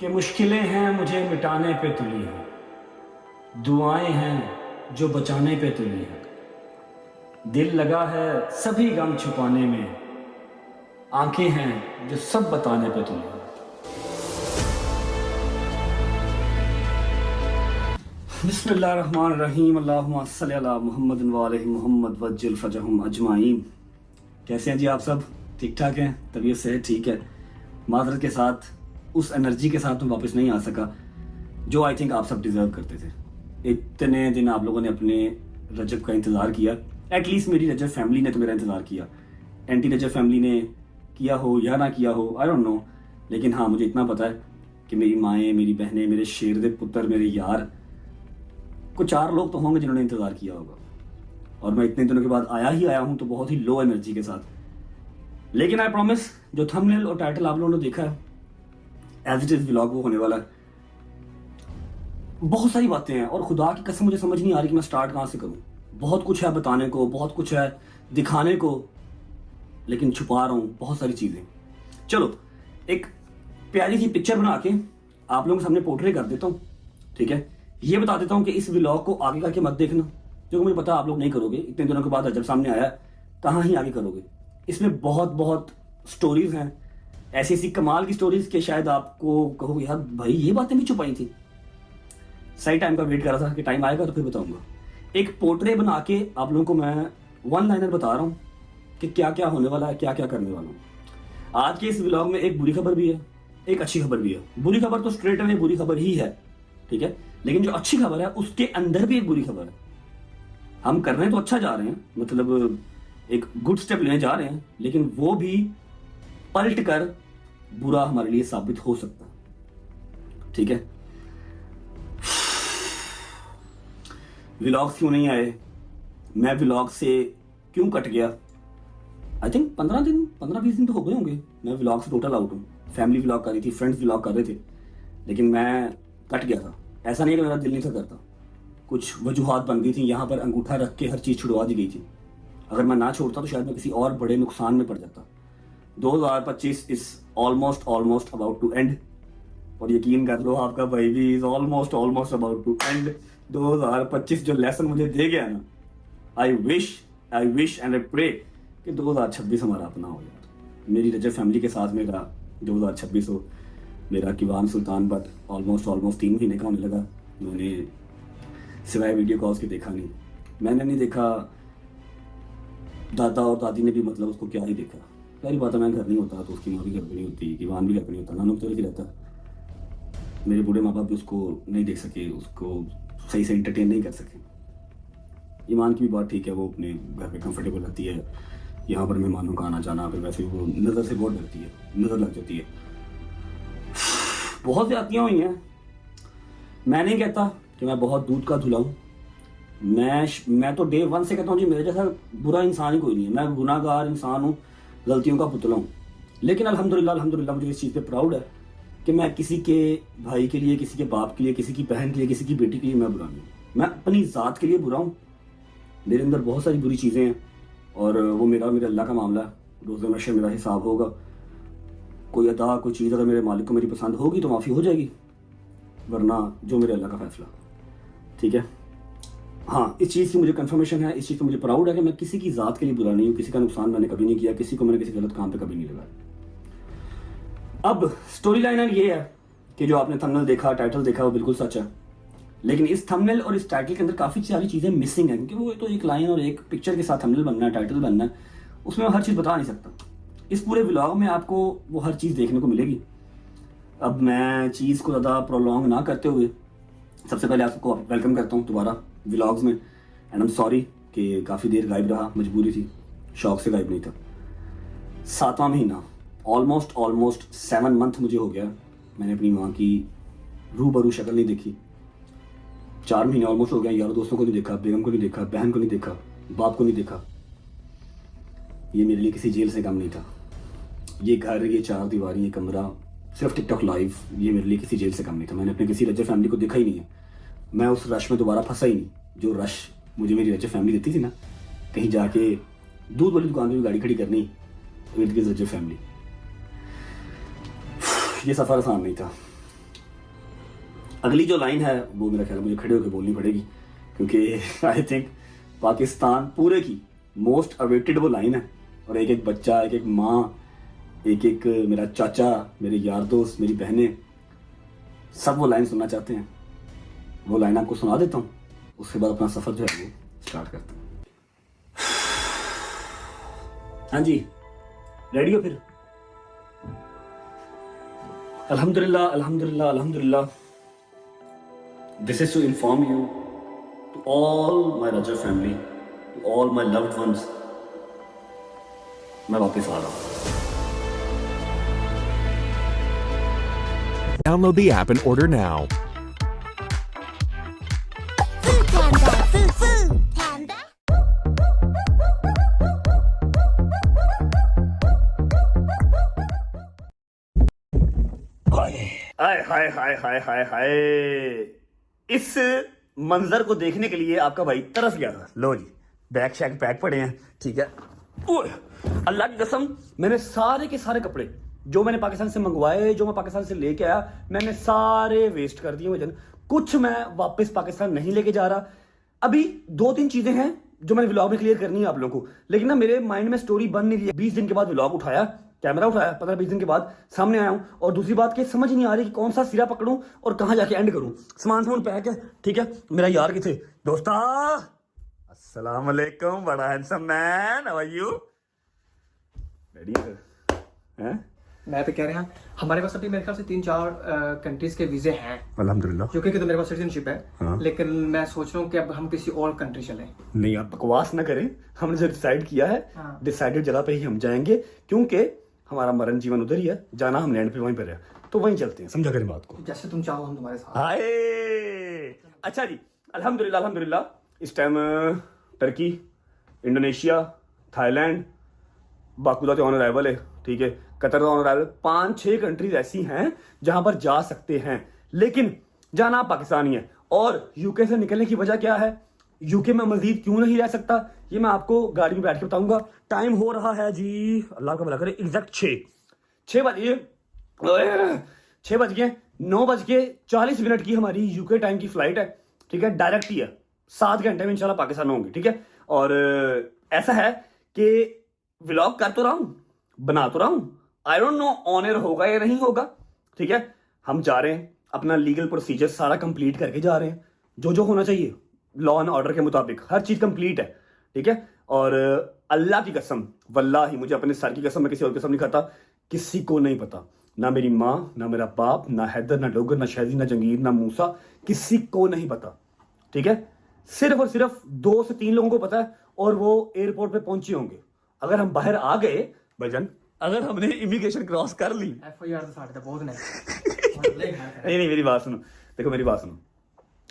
कि मुश्किलें हैं मुझे मिटाने पे तुली हैं, दुआएं हैं जो बचाने पे तुली हैं, दिल लगा है सभी गम छुपाने में, आंखें हैं जो सब बताने पे तुली हैं। बिस्मिल्लाहिर्रहमानिर्रहीम, अल्लाहुम्मा सल्लि अला मुहम्मद व आले मुहम्मद वज्जिल फजहम अजमाइन। कैसे हैं जी आप सब? ठीक ठाक हैं? तबीयत सेहत ठीक है? माजरत के साथ उस एनर्जी के साथ मैं वापस नहीं आ सका जो आई थिंक आप सब डिज़र्व करते थे। इतने दिन आप लोगों ने अपने रजब का इंतज़ार किया, एटलीस्ट मेरी रजब फैमिली ने तो मेरा इंतज़ार किया। एंटी रजब फैमिली ने किया हो या ना किया हो, आई डोंट नो, लेकिन हाँ मुझे इतना पता है कि मेरी माएँ, मेरी बहनें, मेरे शेर दे पुत्र, मेरे यार, कुछ 4 लोग तो होंगे जिन्होंने इंतज़ार किया होगा। और मैं इतने दिनों के बाद आया हूँ तो बहुत ही लो एनर्जी के साथ। लेकिन आई प्रॉमिस, जो थंबनेल और टाइटल आप लोगों ने देखा है एज इट इज़ व्लॉग वो होने वाला है। बहुत सारी बातें हैं और खुदा की कसम मुझे समझ नहीं आ रही कि मैं स्टार्ट कहाँ से करूँ। बहुत कुछ है बताने को, बहुत कुछ है दिखाने को, लेकिन छुपा रहा हूँ बहुत सारी चीज़ें। चलो एक प्यारी सी पिक्चर बना के आप लोगों के सामने पोर्ट्रे कर देता हूँ, ठीक है। ये बता देता हूँ कि इस व्लॉग को आगे करके मत देखना, क्योंकि मुझे पता आप लोग नहीं करोगे। इतने दिनों के बाद जब सामने आया कहाँ ही आगे करोगे। इसमें बहुत स्टोरीज हैं, ऐसी ऐसी कमाल की स्टोरीज के शायद आपको कहोगे यार भाई ये बातें भी छुपाई थी। सही टाइम का वेट कर रहा था कि टाइम आएगा तो फिर बताऊंगा। एक पोर्ट्रे बना के आप लोगों को मैं वन लाइनर बता रहा हूँ कि क्या क्या होने वाला है, क्या क्या करने वाला हूँ। आज के इस व्लॉग में एक बुरी खबर भी है, एक अच्छी खबर भी है। बुरी खबर तो स्ट्रेट अवे बुरी खबर ही है, ठीक है, लेकिन जो अच्छी खबर है उसके अंदर भी एक बुरी खबर है। हम करने तो अच्छा जा रहे हैं, मतलब एक गुड स्टेप लेने जा रहे हैं, लेकिन वो भी पलट कर बुरा हमारे लिए साबित हो सकता है, ठीक है। व्लॉग्स क्यों नहीं आए, मैं व्लॉग से क्यों कट गया? आई थिंक 15-20 दिन तो हो गए होंगे मैं व्लॉग से टोटल आउट हूँ। फैमिली व्लॉग कर रही थी, फ्रेंड्स व्लॉग कर रहे थे, लेकिन मैं कट गया था। ऐसा नहीं है कि मेरा दिल नहीं था करता, कुछ वजूहात बन गई थी। यहाँ पर अंगूठा रख के हर चीज़ छुड़वा दी गई थी। अगर मैं ना छोड़ता तो शायद मैं किसी और बड़े नुकसान में पड़ जाता। 2025 is almost about to end, और यकीन कर लो आपका भाई भी is almost about to end. 2025 जो लेसन मुझे दे गया ना, I wish and I pray कि 2026 हमारा अपना हो यार। मेरी रजब फैमिली के साथ मेरा 2026 हो। मेरा किवान सुल्तान बट ऑलमोस्ट 3 महीने का होने लगा। मैंने सिवाय वीडियो कॉल्स के देखा नहीं, मैंने नहीं देखा, दादा और दादी ने भी मतलब उसको क्या ही देखा। पहली बात है मैं घर नहीं होता तो उसकी माँ भी घर पर नहीं होती, किवान भी घर पर नहीं होता, नानू तो ही रहता। मेरे बूढ़े माँ बाप भी उसको नहीं देख सके, उसको सही से इंटरटेन नहीं कर सके। ईमान की भी बात ठीक है, वो अपने घर पे कंफर्टेबल रहती है। यहाँ पर मेहमानों का आना जाना, फिर वैसे वो नज़र से बहुत डरती है, नज़र लग जाती है। बहुत ज़्यादतियाँ हुई हैं। मैं नहीं कहता कि मैं बहुत दूध का धुला हूँ। मैं तो डे 1 से कहता हूँ जी मेरे जैसा बुरा इंसान ही कोई नहीं है। मैं गुनाहगार इंसान हूँ, गलतियों का पुतला हूँ, लेकिन अल्हम्दुलिल्लाह मुझे इस चीज़ पे प्राउड है कि मैं किसी के भाई के लिए, किसी के बाप के लिए, किसी की बहन के लिए, किसी की बेटी के लिए मैं बुरा नहीं हूँ। मैं अपनी ज़ात के लिए बुरा हूँ। मेरे अंदर बहुत सारी बुरी चीज़ें हैं और वो मेरे अल्लाह का मामला है। रोज़ नशे मेरा हिसाब होगा। कोई अदा, कोई चीज़ अगर मेरे मालिक को मेरी पसंद होगी तो माफ़ी हो जाएगी, वरना जो मेरे अल्लाह का फैसला, ठीक है। हाँ, इस चीज़ की मुझे कंफर्मेशन है, इस चीज़ पर मुझे प्राउड है कि मैं किसी की ज़ात के लिए बुरा नहीं हूँ। किसी का नुकसान मैंने कभी नहीं किया, किसी को मैंने किसी गलत काम पे कभी नहीं लगाया। अब स्टोरी लाइन ये है कि जो आपने थंबनेल देखा, टाइटल देखा, वो बिल्कुल सच है, लेकिन इस थंबनेल और इस टाइटल के अंदर काफ़ी सारी चीज़ें मिसिंग हैं, क्योंकि वो तो एक लाइन और एक पिक्चर के साथ थंबनेल बनना है, टाइटल बनना है, उसमें मैं हर चीज़ बता नहीं सकता। इस पूरे व्लॉग में आपको वो हर चीज़ देखने को मिलेगी। अब मैं चीज़ को ज़्यादा प्रोलॉन्ग ना करते हुए सबसे पहले आपको वेलकम करता हूँ दोबारा व्लॉग्स में। एंड आई एम सॉरी कि काफ़ी देर गायब रहा, मजबूरी थी, शौक से गायब नहीं था। 7वां महीना, ऑलमोस्ट 7 मंथ मुझे हो गया, मैंने अपनी माँ की रूबरू शक्ल नहीं देखी। 4 महीने ऑलमोस्ट हो गया, यारों दोस्तों को नहीं देखा, बेगम को नहीं देखा, बहन को नहीं देखा, बाप को नहीं देखा। ये मेरे लिए किसी जेल से कम नहीं था। ये घर, ये 4 दीवारी, ये कमरा, सिर्फ टिकटॉक लाइव, ये मेरे लिए किसी जेल से कम नहीं था। मैंने अपने किसी रजब फैमिली को देखा ही नहीं है। मैं उस रश में दोबारा फंसा ही नहीं जो रश मुझे मेरी रजब फैमिली देती थी ना। कहीं जाके दूध वाली दुकान पर भी गाड़ी खड़ी करनी, इर्द गिर्द रजब फैमिली। ये सफ़र आसान नहीं था। अगली जो लाइन है वो मेरा ख्याल है मुझे खड़े होकर बोलनी पड़ेगी, क्योंकि आई थिंक पाकिस्तान पूरे की मोस्ट अवेटेड वो लाइन है। और एक एक बच्चा, एक एक माँ, एक एक मेरा चाचा, मेरे यार दोस्त, मेरी बहनें, सब वो लाइन सुनना चाहते हैं। वो लाइन आपको सुना देता हूँ, उसके बाद अपना सफ़र जो है वो स्टार्ट करते हैं। हाँ जी, रेडी हो फिर? अल्हम्दुलिल्लाह अल्हम्दुलिल्लाह अल्हम्दुलिल्लाह। This is to inform you to all my Rajab family, to all my loved ones, मैं वापस आ रहा हूँ। Download the app and order now. Panda. हाय हाय हाय हाय हाय हाय, इस मंजर को देखने के लिए आपका भाई तरस गया था। लो जी, बैग शैग पैक पड़े हैं, ठीक है। ओए, अल्लाह की कसम, मैंने सारे के सारे कपड़े जो मैंने पाकिस्तान से मंगवाए, जो मैं पाकिस्तान से लेके आया, मैंने सारे वेस्ट कर दिए वजन। कुछ मैं वापस पाकिस्तान नहीं लेके जा रहा। अभी 2-3 चीजें हैं जो मैंने व्लॉग में क्लियर करनी है आप लोगों को, लेकिन ना मेरे माइंड में स्टोरी बन नहीं रही है। 20 दिन के बाद व्लॉग उठाया, कैमरा उठाया, 15-20 दिन के बाद सामने आया हूं, और दूसरी बात कि समझ नहीं आ रही कि कौन सा सिरा पकड़ूं और कहां जाके एंड करूं। सामान पैक है, ठीक है। मेरा यार किथे दोस्ता, अस्सलाम वालेकुम, बड़ा handsome man, how are you? Ready है? मैं तो कह रहा हूँ हमारे पास अभी मेरे ख्याल से 3-4 कंट्रीज के वीजे हैं। अल्हम्दुलिल्लाह। यूके की तो मेरे पास सिटीजनशिप है, हाँ। लेकिन मैं सोच रहा हूँ कि अब हम किसी और कंट्री चलें। नहीं, आप बकवास ना करें। हमने जो डिसाइड किया है, हाँ। डिसाइडेड जगह पे ही हम जाएंगे, क्योंकि हमारा मरण जीवन उधर ही है, जाना हम लैंड पे वहीं पर है, तो वहीं चलते हैं। समझा करें बात को? जैसे तुम चाहो हम तुम्हारे साथ। हाय, अच्छा जी, अल्हम्दुलिल्लाह अल्हम्दुलिल्लाह। इस टाइम टर्की, इंडोनेशिया, थाईलैंड, बाकुदा तो ऑन अराइवल है, ठीक है, कतर ऑन अराइवल। 5-6 कंट्रीज ऐसी हैं जहां पर जा सकते हैं, लेकिन जाना पाकिस्तान ही है। और यूके से निकलने की वजह क्या है, यूके में मजीद क्यों नहीं रह सकता, ये मैं आपको गाड़ी में बैठ के बताऊंगा। टाइम हो रहा है जी, अल्लाह का भला करे, एग्जैक्ट 6 बजे, 6 बज गए, 9:40 की हमारी यूके टाइम की फ्लाइट है, ठीक है, डायरेक्ट ही है। 7 घंटे में इंशाल्लाह पाकिस्तान होंगे, ठीक है। और ऐसा है कि व्लॉग कर तो रहा हूं, बना तो रहा हूं, I don't know on air होगा या नहीं होगा, ठीक है। हम जा रहे हैं, अपना लीगल प्रोसीजर सारा कंप्लीट करके जा रहे हैं, जो जो होना चाहिए लॉ एंड ऑर्डर के मुताबिक हर चीज कंप्लीट है, ठीक है। और अल्लाह की कसम, वल्लाही मुझे अपने सर की कसम, मैं किसी और कसम नहीं खाता, किसी को नहीं पता, ना मेरी माँ, ना मेरा बाप, ना हैदर, ना डोगर, ना शहजी, ना जंगीर, ना मूसा, किसी को नहीं पता, ठीक है। सिर्फ और सिर्फ 2 से 3 लोगों को पता है, और वो एयरपोर्ट पे पहुंचे होंगे। अगर हम बाहर आ गए भजन, अगर हमने इमिग्रेशन क्रॉस कर ली, FIR तो साढ़े बहुत ने। नहीं, मेरी बात सुनो, देखो मेरी बात सुनो।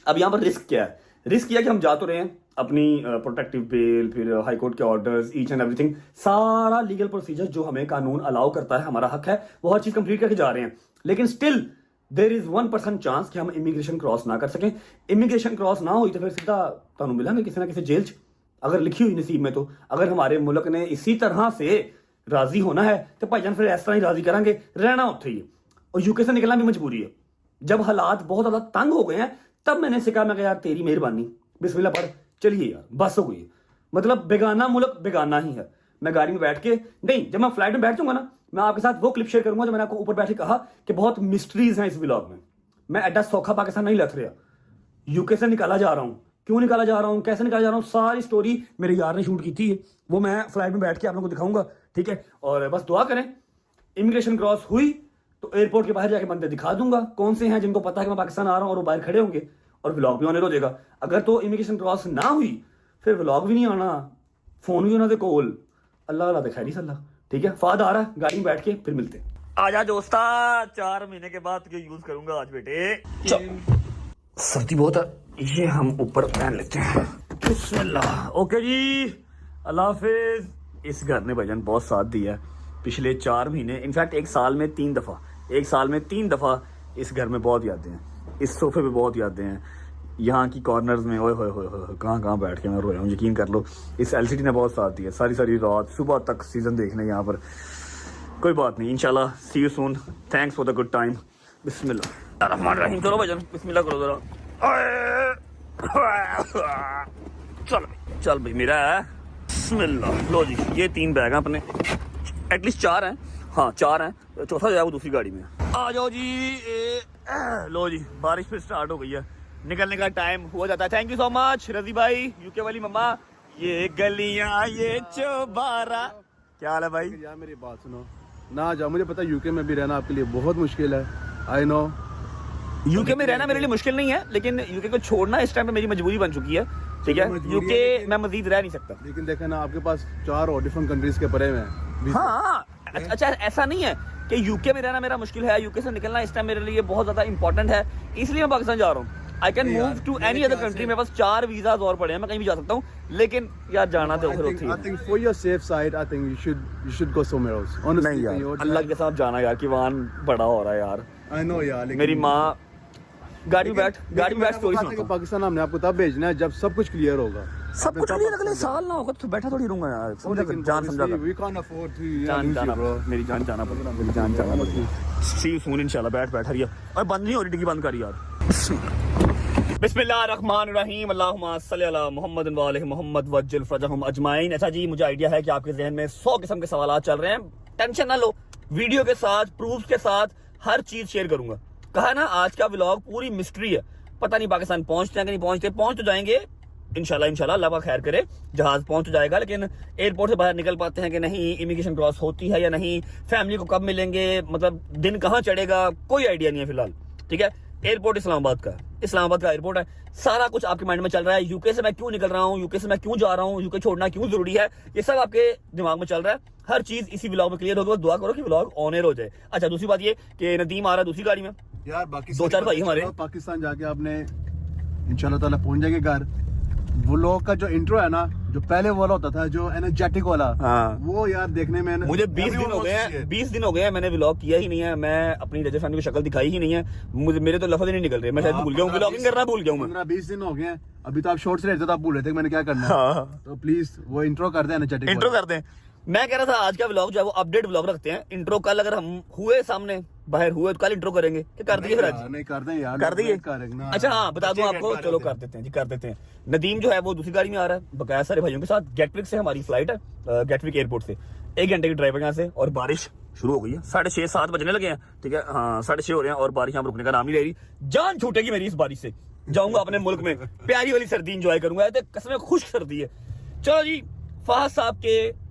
अब यहाँ पर रिस्क क्या है? रिस्क किया कि हम जा तो रहे हैं, अपनी प्रोटेक्टिव बेल, फिर हाई कोर्ट के ऑर्डर्स, ईच एंड एवरीथिंग, सारा लीगल प्रोसीजर जो हमें कानून अलाउ करता है, हमारा हक है, वो हर चीज कंप्लीट करके जा रहे हैं। लेकिन स्टिल देयर इज 1% चांस कि हम इमिग्रेशन क्रॉस ना कर सकें। इमिग्रेशन क्रॉस ना हुई तो फिर सीधा तुहानू मिलेंगे किसी ना किसी जेल च, अगर लिखी हुई नसीब में। तो अगर हमारे मुल्क ने इसी तरह से राजी होना है तो भाईजान फिर इस तरह ही राजी करांगे, रहना उत्थे ही है। और यूके से निकलना भी मजबूरी है। जब हालात बहुत ज्यादा तंग हो गए हैं, तब मैंने से कहा, मैं यार तेरी मेहरबानी, बिस्मिल्लाह पढ़, चलिए यार, बस हो गई। मतलब बेगाना मुल्क बेगाना ही है। मैं गाड़ी में बैठ के, नहीं, जब मैं फ्लाइट में बैठ जाऊंगा ना, मैं आपके साथ वो क्लिप शेयर करूंगा जो मैंने आपको ऊपर बैठे कहा कि बहुत मिस्ट्रीज हैं इस व्लॉग में। मैं एडा सौखा पाकिस्तान नहीं लथ रहा, यूके से निकाला जा रहा हूं, क्यों निकाला जा रहा हूं, कैसे निकाला जा रहा हूं, सारी स्टोरी मेरे यार ने शूट की थी, वो मैं फ्लाइट में बैठ के आप लोगों को दिखाऊंगा, ठीक है। और बस दुआ करें, इमिग्रेशन क्रॉस हुई तो एयरपोर्ट के बाहर जाके बंदे दिखा दूंगा कौन से हैं जिनको पता है कि मैं पाकिस्तान आ रहा हूं, और वो बाहर खड़े होंगे, और व्लॉग भी ऑन एयर हो जाएगा। अगर तो इमिग्रेशन क्रॉस ना हुई, फिर व्लॉग भी नहीं आना, फोन भी उन्होंने कोल, अल्लाह अल्लाह दिखाई नहीं सल्ला, ठीक है। फाद आ रहा है, गाड़ी में बैठ के फिर मिलते हैं। आजा दोस्ता, 4 महीने के बाद तुझे यूज करूंगा आज बेटे। सर्दी बहुत है, ये हम ऊपर पहन लेते हैं, बिस्मिल्लाह। ओके जी, अल्लाह हाफिज। इस घर ने भजन बहुत साथ दिया है पिछले 4 महीने, इनफैक्ट 1 साल में 3 दफा, 1 साल में 3 दफा इस घर में बहुत यादें हैं, इस सोफे पे बहुत यादें हैं, यहाँ की कॉर्नर्स में, ओए होए होए होए, कहाँ बैठ के मैं रोया हूँ, यकीन कर लो। इस LCD ने बहुत साथ दिया, सारी रात सुबह तक सीजन देखने यहाँ पर। कोई बात नहीं, इंशाल्लाह see you soon, thanks for the good time, बिस्मिल्लाह। रहमान रहीम, चलो भाईजान बिस्मिल्लाह करो जरा। चल चल भाई मेरा है, बिस्मिल्लाह। लो जी ये 3 बैग हैं अपने, एटलीस्ट 4 हैं, हाँ 4 हैं, चौथा जो है वो दूसरी गाड़ी में है। आ जाओ जी। लो जी बारिश फिर स्टार्ट हो गई है, निकलने का टाइम हो जाता है। थैंक यू सो मच रजी भाई, यूके वाली मम्मा। ये गलियां ये चौबारा, क्या हाल है भाई? यार मेरी बात सुनो ना, जाओ, मुझे पता है यूके में भी रहना आपके लिए बहुत मुश्किल है, आई नो। यूके में रहना मेरे लिए मुश्किल नहीं है, लेकिन यूके को छोड़ना इस टाइम पे मेरी मजबूरी बन चुकी है, ठीक है? यूके मैं मजीद रह नहीं सकता। लेकिन देखा ना, आपके पास 4 और डिफरेंट कंट्रीज के परे में। हाँ अच्छा, ऐसा नहीं है कि यूके में रहना मेरा मुश्किल है, यूके से निकलना इस टाइम मेरे लिए बहुत ज्यादा इंपॉर्टेंट है, इसलिए मैं पाकिस्तान जा रहा हूँ। I can move to any other country, मेरे पास 4 वीजाज और पड़े हैं, मैं कहीं भी जा सकता हूँ, लेकिन यार जाना तो फिर होती है। I think for your safe side, I think you should go somewhere else. Honestly, नहीं यार, अल्लाह के साथ जाना यार, कि वहां बड़ा हो रहा है यार। I know यार, लेकिन मेरी माँ गाड़ी में बैठ स्टोरी सुनाता हूँ। पाकिस्तान हमने आपको तब भेजना है जब सब कुछ क्लियर होगा। सब कुछ क्लियर अगले साल ना होगा तो बैठा थोड़ी रहूंगा यार, समझा कर, जान समझा कर। We can't afford to जान lose जाना you, bro. मेरी जान जाना पड़ेगा, मेरी जान जाना पड़ेगा। सी यू सून इंशाल्लाह। बैठ हरिया, और बंद नहीं हो रही, डिग्गी बंद कर यार। बिस्मिल्लाहिर्रहमानिर्रहीम, अल्लाहुम्मा सल्ली अला मुहम्मद व आले मुहम्मद वज्जिल फरजहुम अजमाइन। अच्छा जी, मुझे आइडिया है कि आपके जहन में 100 किस्म के सवाल चल रहे हैं, टेंशन ना लो, वीडियो के साथ प्रूफ के साथ हर चीज शेयर करूंगा। कहा ना आज का व्लॉग पूरी मिस्ट्री है, पता नहीं पाकिस्तान पहुंचते हैं कि नहीं पहुंचते, पहुंच तो जाएंगे इंशाल्लाह अल्लाह का खैर करे, जहाज पहुंच तो जाएगा, लेकिन एयरपोर्ट से बाहर निकल पाते हैं कि नहीं, इमिग्रेशन क्रॉस होती है या नहीं, फैमिली को कब मिलेंगे, मतलब दिन कहाँ चढ़ेगा, कोई आइडिया नहीं है फिलहाल, ठीक है? एयरपोर्ट इस्लामाबाद का एयरपोर्ट है, सारा कुछ आपके माइंड में चल रहा है। यूके से मैं क्यों निकल रहा हूँ, यूके से मैं क्यों जा रहा हूँ, यूके छोड़ना क्यों जरूरी है, ये सब आपके दिमाग में चल रहा है। हर चीज इसी व्लॉग में क्लियर होगी, बस दुआ करो कि व्लॉग ऑन एयर हो जाए। अच्छा दूसरी बात ये कि नदीम आ रहा है दूसरी गाड़ी में, यार बाकी 2-4 भाई हमारे। पाकिस्तान जाके आपने इंशाल्लाह ताला पहुंच जाएंगे घर। वो लोग का जो इंट्रो है ना, जो पहले वाला होता था, जो एनर्जेटिक वाला, हाँ। वो यार देखने में मुझे 20 दिन हो गए हैं मैंने व्लॉग किया ही नहीं है, मैं अपनी रजत फैमिली की शक्ल दिखाई ही नहीं है, मुझे मेरे तो लफ्ज़ ही नहीं निकल रहे, मैं शायद भूल गया हूँ, व्लॉगिंग करना भूल गया हूँ मैं। 15-20 दिन हो गए हैं, अभी तो आप शॉर्ट्स रहते, तो आप भूल रहे थे कि मैंने क्या करना है। हाँ। तो प्लीज वो इंट्रो कर दें, एनर्जेटिक इंट्रो कर दें। मैं कह रहा था आज का व्लॉग जो है वो अपडेट व्लॉग रखते हैं, इंट्रो कल अगर हम हुए सामने बाहर हुए तो कल इंट्रो करेंगे, कि कर दिए फिर आज? नहीं कर दें यार, कर दिए। करेंगे। अच्छा हाँ बता दूं आपको, चलो कर देते हैं जी, कर देते हैं। नदीम जो है वो दूसरी गाड़ी में आ रहा है बकाया सारे भाइयों के साथ, गेटविक से हमारी फ्लाइट है, गेटविक एयरपोर्ट से 1 घंटे की ड्राइव यहाँ से, और बारिश शुरू हो गई है, 6:30-7 बजने लगे हैं, ठीक है? हाँ 6:30 हो रहे हैं, और बारिश यहाँ रुकने का नाम नहीं ले रही, जान छूटेगी मेरी इस बारिश से। जाऊंगा अपने मुल्क में, प्यारी वाली सर्दी इंजॉय करूंगा, कसम खुश्क सर्दी है। चलो जी, फहद साहब के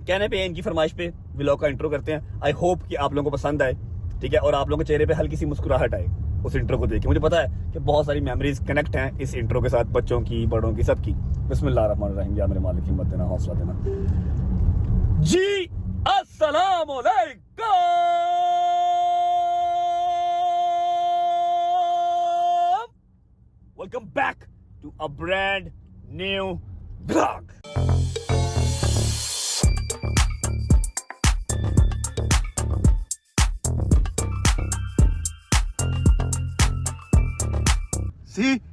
कहने पे, इनकी फरमाइश पे व्लॉग का इंट्रो करते हैं। आई होप कि आप लोगों को पसंद आए, ठीक है? और आप लोगों के चेहरे पे हल्की सी मुस्कुराहट आए उस इंट्रो को देख के। मुझे पता है कि बहुत सारी मेमोरीज कनेक्ट हैं इस इंट्रो के साथ, बच्चों की, बड़ों की, सबकी। बिस्मिल्लाहिर्रहमानिर्रहीम, या मेरे मालिक हिम्मत देना, हौसला देना जी। अस्सलाम वालेकुम, welcome back to a brand new vlog.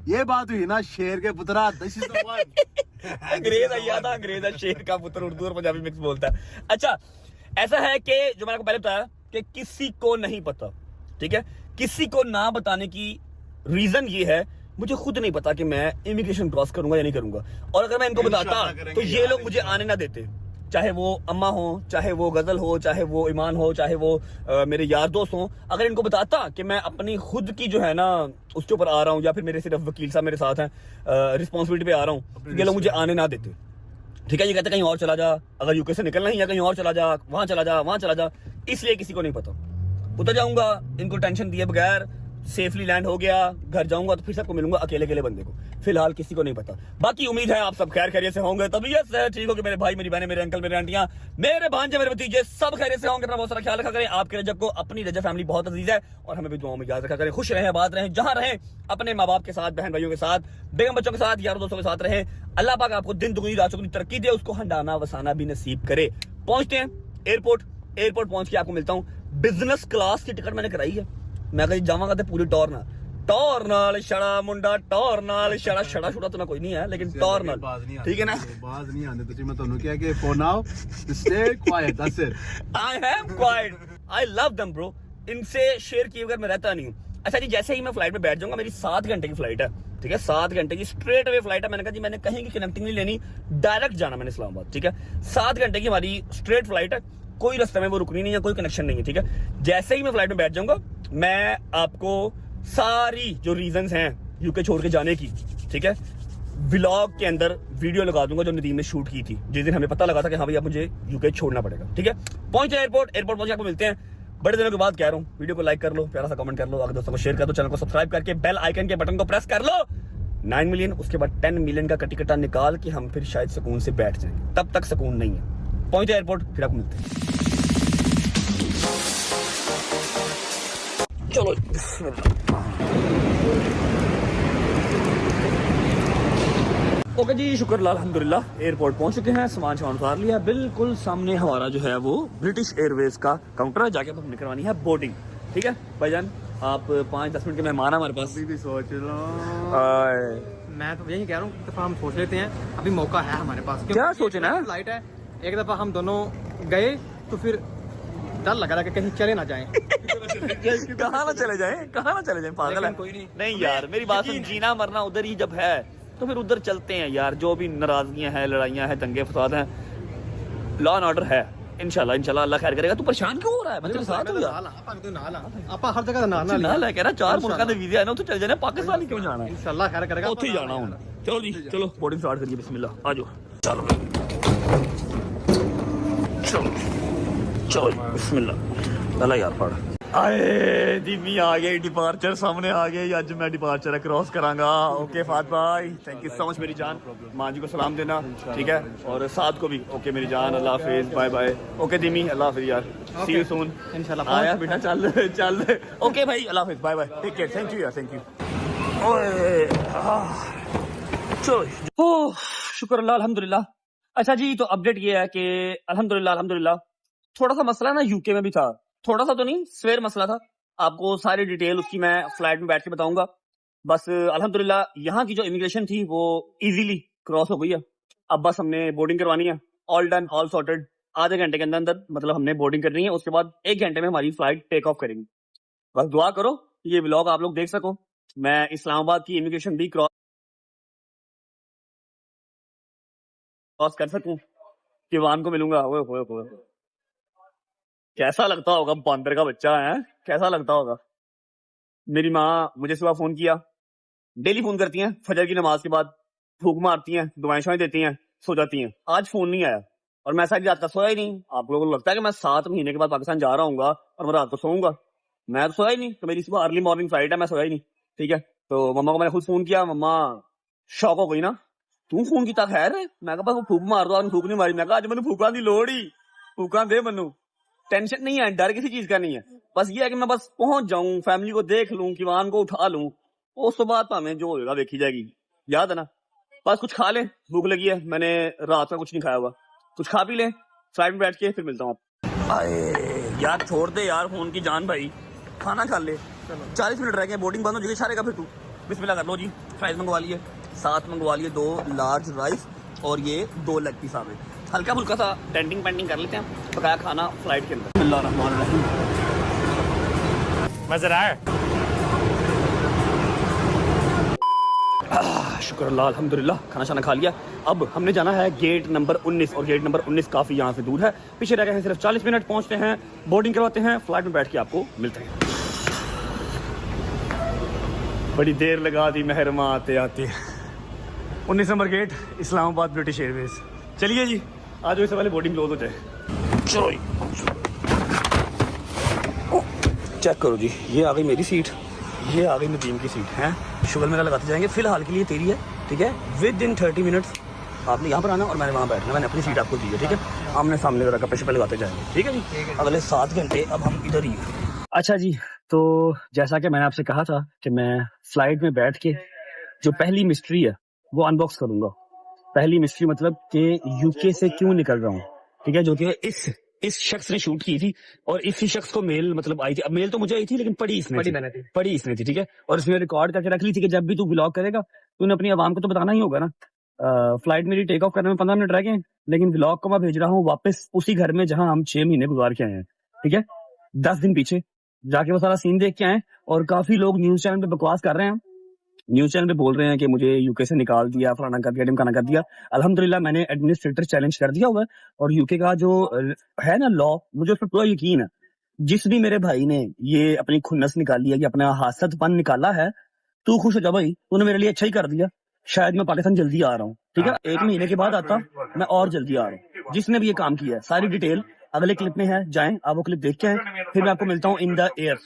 ये बात हुई ना, शेर के पुत्रा, दिस इज द वन। अंग्रेज है, याद है अंग्रेज है, शेर का पुत्र उर्दू और पंजाबी मिक्स बोलता है। अच्छा ऐसा है कि जो मैंने आपको पहले बताया कि किसी को नहीं पता, ठीक है? किसी को ना बताने की रीजन ये है, मुझे खुद नहीं पता कि मैं इमिग्रेशन क्रॉस करूंगा या नहीं करूंगा, और अगर मैं इनको बताता तो ये लोग मुझे आने ना देते, चाहे वो अम्मा हो, चाहे वो गजल हो, चाहे वो ईमान हो, चाहे वो मेरे यार दोस्त हो। अगर इनको बताता कि मैं अपनी खुद की जो है ना उसके ऊपर आ रहा हूँ, या फिर मेरे सिर्फ वकील साहब मेरे साथ हैं, रिस्पॉन्सिबिलिटी पे आ रहा हूँ, ये लोग मुझे आने ना देते, ठीक है? ये कहते कहीं और चला जा, अगर यूके से निकलना ही है कहीं और चला जा, वहां चला जा, वहां चला जा। इसलिए किसी को नहीं पता, उतर जाऊंगा इनको टेंशन दिए बगैर, सेफली लैंड हो गया, घर जाऊंगा तो फिर सबको मिलूंगा, अकेले बंदे को। फिलहाल किसी को नहीं पता। बाकी उम्मीद है आप सब खैर खैरियत से होंगे, तबीयत से ठीक होगी, मेरे भाई, मेरी बहनें, मेरे अंकल, मेरे आंटियां, मेरे भांजे, मेरे भतीजे सब खैरियत से होंगे। बहुत सारा ख्याल रखा करें। आपके रजब को अपनी रजब फैमिली बहुत अजीज है, और हमें भी दुआओं में याद रखा करें। खुश रहें, आबाद रहें, जहां रहें, अपने माँ बाप के साथ, बहन भाइयों के साथ, बेगम बच्चों के साथ, यारों दोस्तों के साथ रहें। अल्लाह पाक आपको दिन दुगनी रात चौगुनी तरक्की दे, उसको हंडाना वसाना भी नसीब करे। पहुंचते हैं एयरपोर्ट पहुंच के आपको मिलता हूँ। बिजनेस क्लास की टिकट मैंने कराई है, मैं कहीं जावांगा तो पूरी टॉर नाल छड़ा मुंडा, टॉर नाल छड़ा छुड़ा तो ना कोई नहीं है, लेकिन टॉर नाल, ठीक है ना? बाज नहीं आने तो मैं ਤੁਹਾਨੂੰ ਕਿਹਾ ਕਿ for now stay quiet, that's it. I am quiet, I love them bro, इनसे शेयर किए बगैर मैं रहता नहीं हूँ। अच्छा जी, जैसे ही मैं फ्लाइट में बैठ जाऊंगा, मेरी 7 घंटे की फ्लाइट है, ठीक है, 7 घंटे की स्ट्रेट अवे फ्लाइट है। मैंने कहा जी मैंने कहीं की कनेक्टिंग नहीं लेनी, डायरेक्ट जाना मैंने इस्लामाबाद, ठीक है। 7 घंटे की हमारी स्ट्रेट फ्लाइट है, कोई रास्ते में वो रुकनी नहीं है, कोई कनेक्शन नहीं है, ठीक है। जैसे ही मैं फ्लाइट में बैठ जाऊंगा, मैं आपको सारी जो रीजंस हैं यूके छोड़ के जाने की, ठीक है, व्लॉग के अंदर वीडियो लगा दूंगा जो नदीम ने शूट की थी जिस दिन हमें पता लगा था कि हाँ भैया मुझे यूके छोड़ना पड़ेगा, ठीक है। पहुंचे एयरपोर्ट पहुंचे आपको मिलते हैं। बड़े दिनों के बाद कह रहा हूँ, वीडियो को लाइक कर लो, प्यारा सा कमेंट कर लो, अगर दोस्तों को शेयर कर दो, चैनल को सब्सक्राइब करके बेल आइकन के बटन को प्रेस कर लो। 9 मिलियन, उसके बाद 10 मिलियन का कटी कटा निकाल के हम फिर शायद सुकून से बैठ जाएंगे, तब तक सुकून नहीं है। पहुंचे एयरपोर्ट, फिर आपको मिलते हैं। चलो ओके जी, शुक्र अल्हम्दुलिल्लाह एयरपोर्ट पहुंच चुके हैं, सामान उतार लिया। बिल्कुल सामने हमारा जो है वो ब्रिटिश एयरवेज का काउंटर है, जाके हमने करवानी है बोर्डिंग, ठीक है भाईजान। आप 5-10 मिनट के मेहमान है हमारे पास। भी सोच रहा हूँ। मैं तो यही कह रहा हूँ, एक दफा हम सोच लेते हैं, अभी मौका है हमारे पास। क्या सोचना है? फ्लाइट है, एक दफा हम दोनों गए तो फिर डर लग रहा है कि कहीं चले ना जाएं। कहाँ ना चले जाएं, कहाँ ना चले जाएं, पागल है। कोई नहीं। नहीं यार, मेरी बात सुन, जीना मरना उधर ही जब है तो फिर उधर चलते हैं यार। जो भी नाराजगियां हैं, लड़ाइयां हैं, दंगे फसाद हैं, लॉ एंड ऑर्डर है, इंशाल्लाह इंशाल्लाह अल्लाह खैर करेगा। तू परेशान क्यों हो रहा है? मैं तेरे साथ हूं यार। ਆਪਾਂ हर जगह ना ना ਲੈ ਕੇ ਨਾ 4 ਮੁਲਕਾਂ ਦੇ ਵੀਜ਼ੇ ਆਏ ਨੇ, ਉੱਥੇ ਚੱਲ ਜਾਣਾ। ਪਾਕਿस्तान ही क्यों जाना है? इंशाल्लाह खैर करेगा, ਉੱਥੇ ਹੀ ਜਾਣਾ ਹੁਣ। चलो जी, चलो बोर्डिंग स्टार्ट करिए, बिस्मिल्लाह, आ जाओ। चलो चलो चलो बिस्मिल्लाह, चला यार पढ़। आए धीमी आ गई, डिपार्चर सामने आ गई। आज मैं डिपार्चर क्रॉस करांगा। ओके फात भाई, थैंक यू सो मच मेरी जान। माँ जी को सलाम देना, ठीक है, और साथ को भी। ओके मेरी जान, अल्लाह हाफिज, बाय बाय। ओके धीमी, अल्लाह हाफिज यार, सी यू सून इंशाल्लाह। आया बेटा, चल चल। ओके भाई, अल्लाह हाफिज, bye bye, take care, thank you यार, थैंक यू। चलो शुक्र अल्लाह अल्हम्दुलिल्लाह। अच्छा जी, तो अपडेट ये है कि अल्हम्दुलिल्लाह थोड़ा सा मसला ना यूके में भी था, थोड़ा सा तो नहीं, सवेर मसला था। आपको सारी डिटेल उसकी मैं फ्लाइट में बैठ के बताऊंगा। बस अल्हम्दुलिल्लाह यहाँ की जो इमिग्रेशन थी वो इजीली क्रॉस हो गई है। अब बस हमने बोर्डिंग करवानी है, ऑल डन, ऑल सॉर्टेड। आधे घंटे के अंदर अंदर मतलब हमने बोर्डिंग करनी है, उसके बाद 1 घंटे में हमारी फ्लाइट टेक ऑफ करेंगी। बस दुआ करो ये व्लॉग आप लोग देख सको, मैं इस्लामाबाद की इमिग्रेशन भी क्रॉस कर सकूं, किवान को मिलूंगा। ओए होए होए, कैसा लगता होगा, बंदर का बच्चा है, कैसा लगता होगा। मेरी माँ मुझे सुबह फोन किया, डेली फोन करती हैं फजर की नमाज के बाद, फूक मारती हैं, दुआएं शुआएं देती हैं, सो जाती हैं। आज फोन नहीं आया और मैं सारी रात का सोया ही नहीं। आप लोगों को लगता है कि मैं 7 महीने के बाद पाकिस्तान जा रहा हूँ और मैं रात को सोऊंगा? मैं तो सोया ही नहीं। तो मेरी सुबह अर्ली मॉर्निंग फ्लाइट है, मैं सोया ही नहीं, ठीक है। तो मम्मा को मैंने खुद फोन किया, मम्मा शौक हो गई ना, तू फोन किया खैर है? मैं कहा फूक मार दो, फूक नहीं मारी। मैं कहा अज मैं फूका की लोड़ ही, फूका दे मैनू, टेंशन नहीं है, डर किसी चीज का नहीं है। बस ये है कि मैं बस पहुंच जाऊं, फैमिली को देख लूं, किवान को उठा लूं, उस बाद भावें जो होगा देखी जाएगी, याद है ना। बस कुछ खा ले, भूख लगी है, मैंने रात का कुछ नहीं खाया हुआ, कुछ खा पी ले, फ्लाइट में बैठ के फिर मिलता हूँ। यार छोड़ दे यार फोन की जान भाई, खाना खा ले। 40 मिनट रह गए, बोर्डिंग बंद हो जाएगी, सारे का फिर तू बिस्मिल्लाह कर लो जी। फ्राइज मंगवा लिए, साथ मंगवा लिए 2 लार्ज राइस और ये 2 लेग पीस आ गए। हल्का फुल्का सा डेंटिंग पेंटिंग कर लेते हैं, पकाया खाना फ्लाइट के अंदर। मज़ा आया? शुक्र अल्लाह अल्हम्दुलिल्लाह, खाना शाना खा लिया। अब हमने जाना है गेट नंबर 19 और गेट नंबर 19 काफ़ी यहाँ से दूर है, पीछे रह गए हैं सिर्फ 40 मिनट, पहुँचते हैं, बोर्डिंग करवाते हैं, फ्लाइट में बैठ के आपको मिलते हैं। बड़ी देर लगा दी मेहरमा आते आते। 19 number gate, Islamabad British Airways. चलिए जी, आज इससे पहले बोर्डिंग क्लोज हो जाए। चलो चेक करो जी, ये आ गई मेरी सीट, ये आ गई नदीम की सीट है। शुगर मेरा लगाते जाएंगे, फिलहाल के लिए तेरी है, ठीक है। विद इन 30 मिनट्स आपने यहाँ पर आना और मैंने वहाँ बैठना, मैंने अपनी सीट आपको दी है, ठीक है। आमने सामने जरा गप्पे शप्पे लगाते जाएंगे, ठीक है जी। अगले 7 घंटे अब हम इधर ही हैं। अच्छा जी, तो जैसा कि मैंने आपसे कहा था कि मैं फ्लाइट में बैठ के जो पहली मिस्ट्री है वो अनबॉक्स करूंगा। पहली मिस्ट्री मतलब कि यूके से क्यों निकल रहा हूँ, ठीक है, जो कि इस शख्स ने शूट की थी और इसी शख्स को मेल मतलब आई थी। अब मेल तो मुझे आई थी लेकिन पढ़ी इसने थी, ठीक है। और इसने रिकॉर्ड करके रख ली थी कि जब भी तू व्लॉग करेगा तूने अपनी आवाम को तो बताना ही होगा ना। फ्लाइट मेरी टेक ऑफ करने में 15 मिनट रह गए, लेकिन व्लॉग को मैं भेज रहा हूँ वापस उसी घर में जहां हम 6 महीने गुजार के आए हैं, ठीक है। 10 दिन पीछे जाके वो सारा सीन देख के आए। और काफी लोग न्यूज चैनल पे बकवास कर रहे हैं, न्यूज चैनल पे बोल रहे हैं कि मुझे यूके से निकाल दिया, फलाना कर दिया, ढिमकाना कर दिया। अल्हम्दुलिल्लाह मैंने एडमिनिस्ट्रेटर चैलेंज कर दिया हुआ है, और यूके का जो है ना लॉ, मुझे उस पर पूरा यकीन है। जिस भी मेरे भाई ने ये अपनी खुन्नस निकाली है, ये अपना हासदपन निकाला है, तू खुश हो जा भाई, तूने मेरे लिए अच्छा ही कर दिया। शायद मैं पाकिस्तान जल्दी आ रहा हूँ, ठीक है, 1 महीने के बाद आता मैं, और जल्दी आ रहा हूँ। जिसने भी ये काम किया है, सारी डिटेल अगले क्लिप में है, जाएं आप वो क्लिप देख के आए, फिर मैं आपको मिलता हूँ इन द एयर।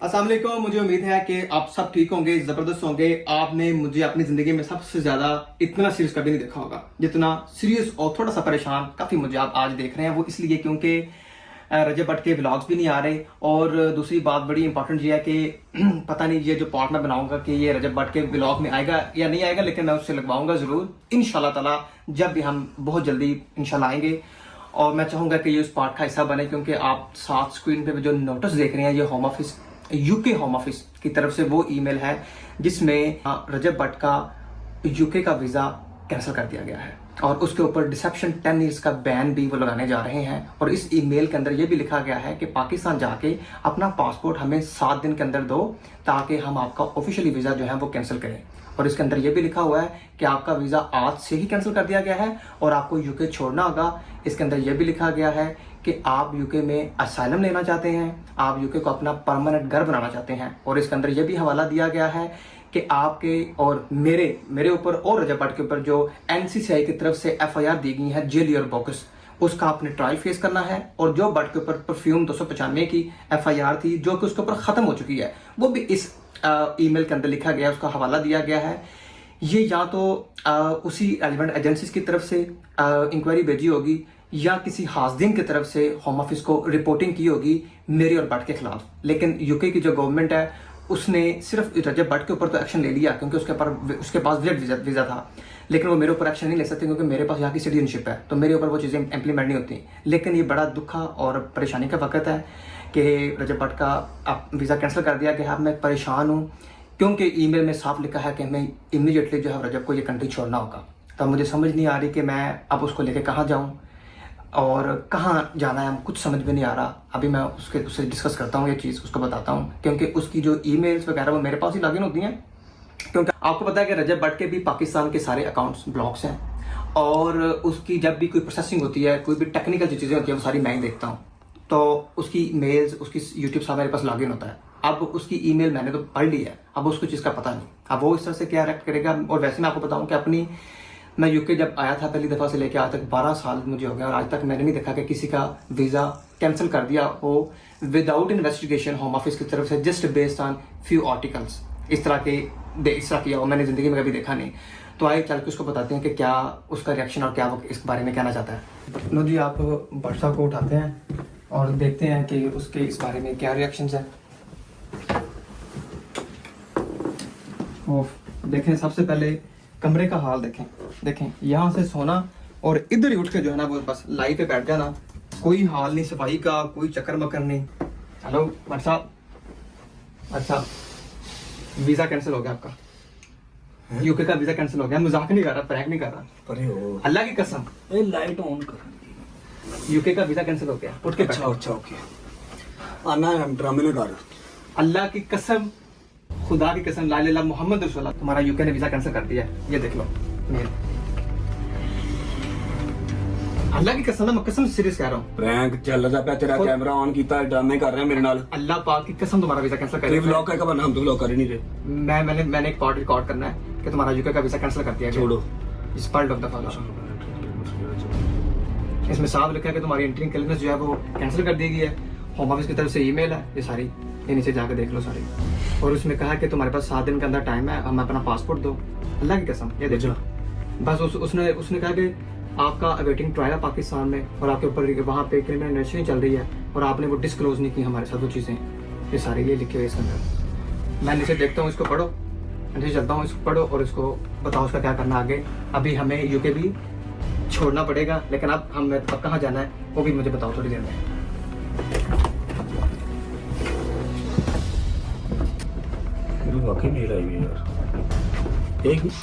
अस्सलाम वालेकुम, मुझे उम्मीद है कि आप सब ठीक होंगे, ज़बरदस्त होंगे। आपने मुझे अपनी ज़िंदगी में सबसे ज़्यादा इतना सीरियस कभी नहीं देखा होगा जितना सीरियस और थोड़ा सा परेशान काफ़ी मुझे आप आज देख रहे हैं। वो इसलिए क्योंकि रजब भट्ट के व्लॉग्स भी नहीं आ रहे, और दूसरी बात बड़ी इंपॉर्टेंट ये है कि पता नहीं ये जो पार्ट मैं बनाऊंगा कि ये रजब भट्ट के व्लॉग में आएगा या नहीं आएगा, लेकिन मैं उससे लगवाऊंगा ज़रूर इंशाल्लाह ताला, जब भी हम बहुत जल्दी इंशाल्लाह आएंगे। और मैं चाहूँगा कि ये उस पार्ट का हिस्सा बने, क्योंकि आप साथ स्क्रीन पे जो नोटिस देख रहे हैं, ये home office, UK home office की तरफ से वो ईमेल है जिसमें रजब भट्ट का यूके का वीज़ा कैंसिल कर दिया गया है, और उसके ऊपर डिसेप्शन 10 ईयर्स का बैन भी वो लगाने जा रहे हैं। और इस ईमेल के अंदर ये भी लिखा गया है कि पाकिस्तान जाके अपना पासपोर्ट हमें 7 दिन के अंदर दो, ताकि हम आपका ऑफिशियली वीज़ा जो है वो कैंसिल करें। और इसके अंदर ये भी लिखा हुआ है कि आपका वीज़ा आज से ही कैंसिल कर दिया गया है और आपको यूके छोड़ना होगा। इसके अंदर ये भी लिखा गया है कि आप यूके में असाइलम लेना चाहते हैं, आप यूके को अपना परमानेंट घर बनाना चाहते हैं। और इसके अंदर ये भी हवाला दिया गया है कि आपके और मेरे ऊपर और रजब भट्ट के ऊपर जो NCCI की तरफ से FIR दी गई है जेल और बोकस, उसका आपने ट्रायल फेस करना है। और जो भट्ट के ऊपर परफ्यूम 295 की FIR थी जो कि उसके ऊपर ख़त्म हो चुकी है, वो भी इस ईमेल के अंदर लिखा गया, उसका हवाला दिया गया है। ये या तो उसी रेलेवेंट एजेंसीज की तरफ से इंक्वायरी भेजी होगी, या किसी हासदीन की तरफ से होम ऑफिस को रिपोर्टिंग की होगी मेरे और भट्ट के खिलाफ। लेकिन यूके की जो गवर्नमेंट है उसने सिर्फ रजब भट्ट के ऊपर तो एक्शन ले लिया, क्योंकि उसके पास वीज़ा था, लेकिन वो मेरे ऊपर एक्शन नहीं ले सकते क्योंकि मेरे पास यहाँ की सिटीजनशिप है, तो मेरे ऊपर वो चीज़ें इम्प्लीमेंट नहीं होती। लेकिन ये बड़ा दुखा और परेशानी का वक्त है कि रजब भट्ट का वीज़ा कैंसिल कर दिया गया है। मैं परेशान हूँ क्योंकि ईमेल में साफ लिखा है कि हमें इमीडिएटली जो है रजब को ये कंट्री छोड़ना होगा। तो मुझे समझ नहीं आ रही कि मैं अब उसको लेके कहाँ जाऊँ और कहाँ जाना है, कुछ समझ में नहीं आ रहा। अभी मैं उससे डिस्कस करता हूँ ये चीज़, उसको बताता हूँ, क्योंकि उसकी जो ईमेल्स वगैरह वो मेरे पास ही लॉगिन होती हैं। क्योंकि आपको पता है कि रजब भट्ट के भी पाकिस्तान के सारे अकाउंट्स ब्लॉक्स हैं, और उसकी जब भी कोई प्रोसेसिंग होती है, कोई भी टेक्निकल जो चीज़ें होती हैं वो सारी मैं ही देखता हूँ। तो उसकी मेल्स, उसकी यूट्यूब साहब मेरे पास लॉगिन होता है। अब उसकी ईमेल मैंने तो पढ़ ली है, अब उसको चीज़ का पता नहीं, अब वो इस तरह से क्या रिएक्ट करेगा। और वैसे मैं आपको बताऊँ कि मैं यूके जब आया था पहली दफ़ा से लेकर आज तक 12 साल मुझे हो गया, और आज तक मैंने नहीं देखा कि किसी का वीज़ा कैंसिल कर दिया हो विदाउट इन्वेस्टिगेशन होम ऑफिस की तरफ से, just based on few articles. इस तरह किया हो मैंने ज़िंदगी में कभी देखा नहीं। तो आइए चल के उसको बताते हैं कि क्या उसका रिएक्शन और क्या वो इस बारे में कहना चाहता है। नो जी, आप भट्ट साहब को उठाते हैं और देखते हैं कि उसके इस बारे में क्या रिएक्शन है। देखें, सबसे पहले कमरे का हाल देखें यहाँ से सोना और इधर ही उठ के जो है ना वो बस लाई पे बैठ जाना, कोई हाल नहीं सफाई का, कोई चक्कर मकर नहीं। हेलो भट्ट साहब, अच्छा वीज़ा कैंसिल हो गया आपका, यूके का वीज़ा कैंसिल हो गया। मजाक नहीं कर रहा, प्रैंक नहीं कर रहा, परे हो अल्लाह की कसम। लाइट ऑन कर, यूके का वीज़ा कैंसिल हो गया, उठ के बैठो। अच्छा ओके, आना है ड्रामे में कर। अल्लाह की कसम, खुदा की कसम, ला इलाहा इल्लल्लाह मोहम्मद रसूलुल्लाह, तुम्हारा यूके ने वीज़ा कैंसिल कर दिया है। ये देख लो मेल, अल्लाह की कसम, मैं कसम सीरियस कह रहा हूँ। प्रैंक चल रहा है, तेरा कैमरा ऑन कीता, ड्रामे कर रहे हैं मेरे नाल। अल्लाह पाक की कसम, तुम्हारा वीज़ा कैंसिल कर तेरे दिया। व्लॉग का बना, हम तो व्लॉग कर ही नहीं रहे। मैंने एक पार्ट रिकॉर्ड करना है कि तुम्हारा यूके का वीज़ा कैंसिल कर दिया गया। छोड़ो, इस पार्ट ऑफ द फॉलो, इसमें साफ लिखा है कि तुम्हारी एंट्री क्लियरेंस जो है वो कैंसिल कर दी गई है। होम ऑफिस की तरफ से ईमेल है ये सारी, ये नीचे जाकर देख लो सारी। और उसमें कहा कि तुम्हारे पास 7 दिन के अंदर टाइम है, हम अपना पासपोर्ट दो। अल्लाह की कसम, ये देखो बस उसने कहा कि आपका अवेटिंग ट्रायल है पाकिस्तान में, और आपके ऊपर वहाँ पे क्रिमिनल इन्वेस्टिगेशन चल रही है, और आपने वो डिस्क्लोज नहीं की हमारे साथ वो चीज़ें। ये सारी ये लिखे हुए इसके अंदर। मैं नीचे देखता हूँ, इसको पढ़ो, नीचे चलता हूँ, इसको पढ़ो और इसको बताओ उसका क्या करना आगे। अभी हमें यूके भी छोड़ना पड़ेगा, लेकिन अब हम अब कहाँ जाना है वो भी मुझे बताओ थोड़ी देर में। वाकई मेल आई हुई है यार।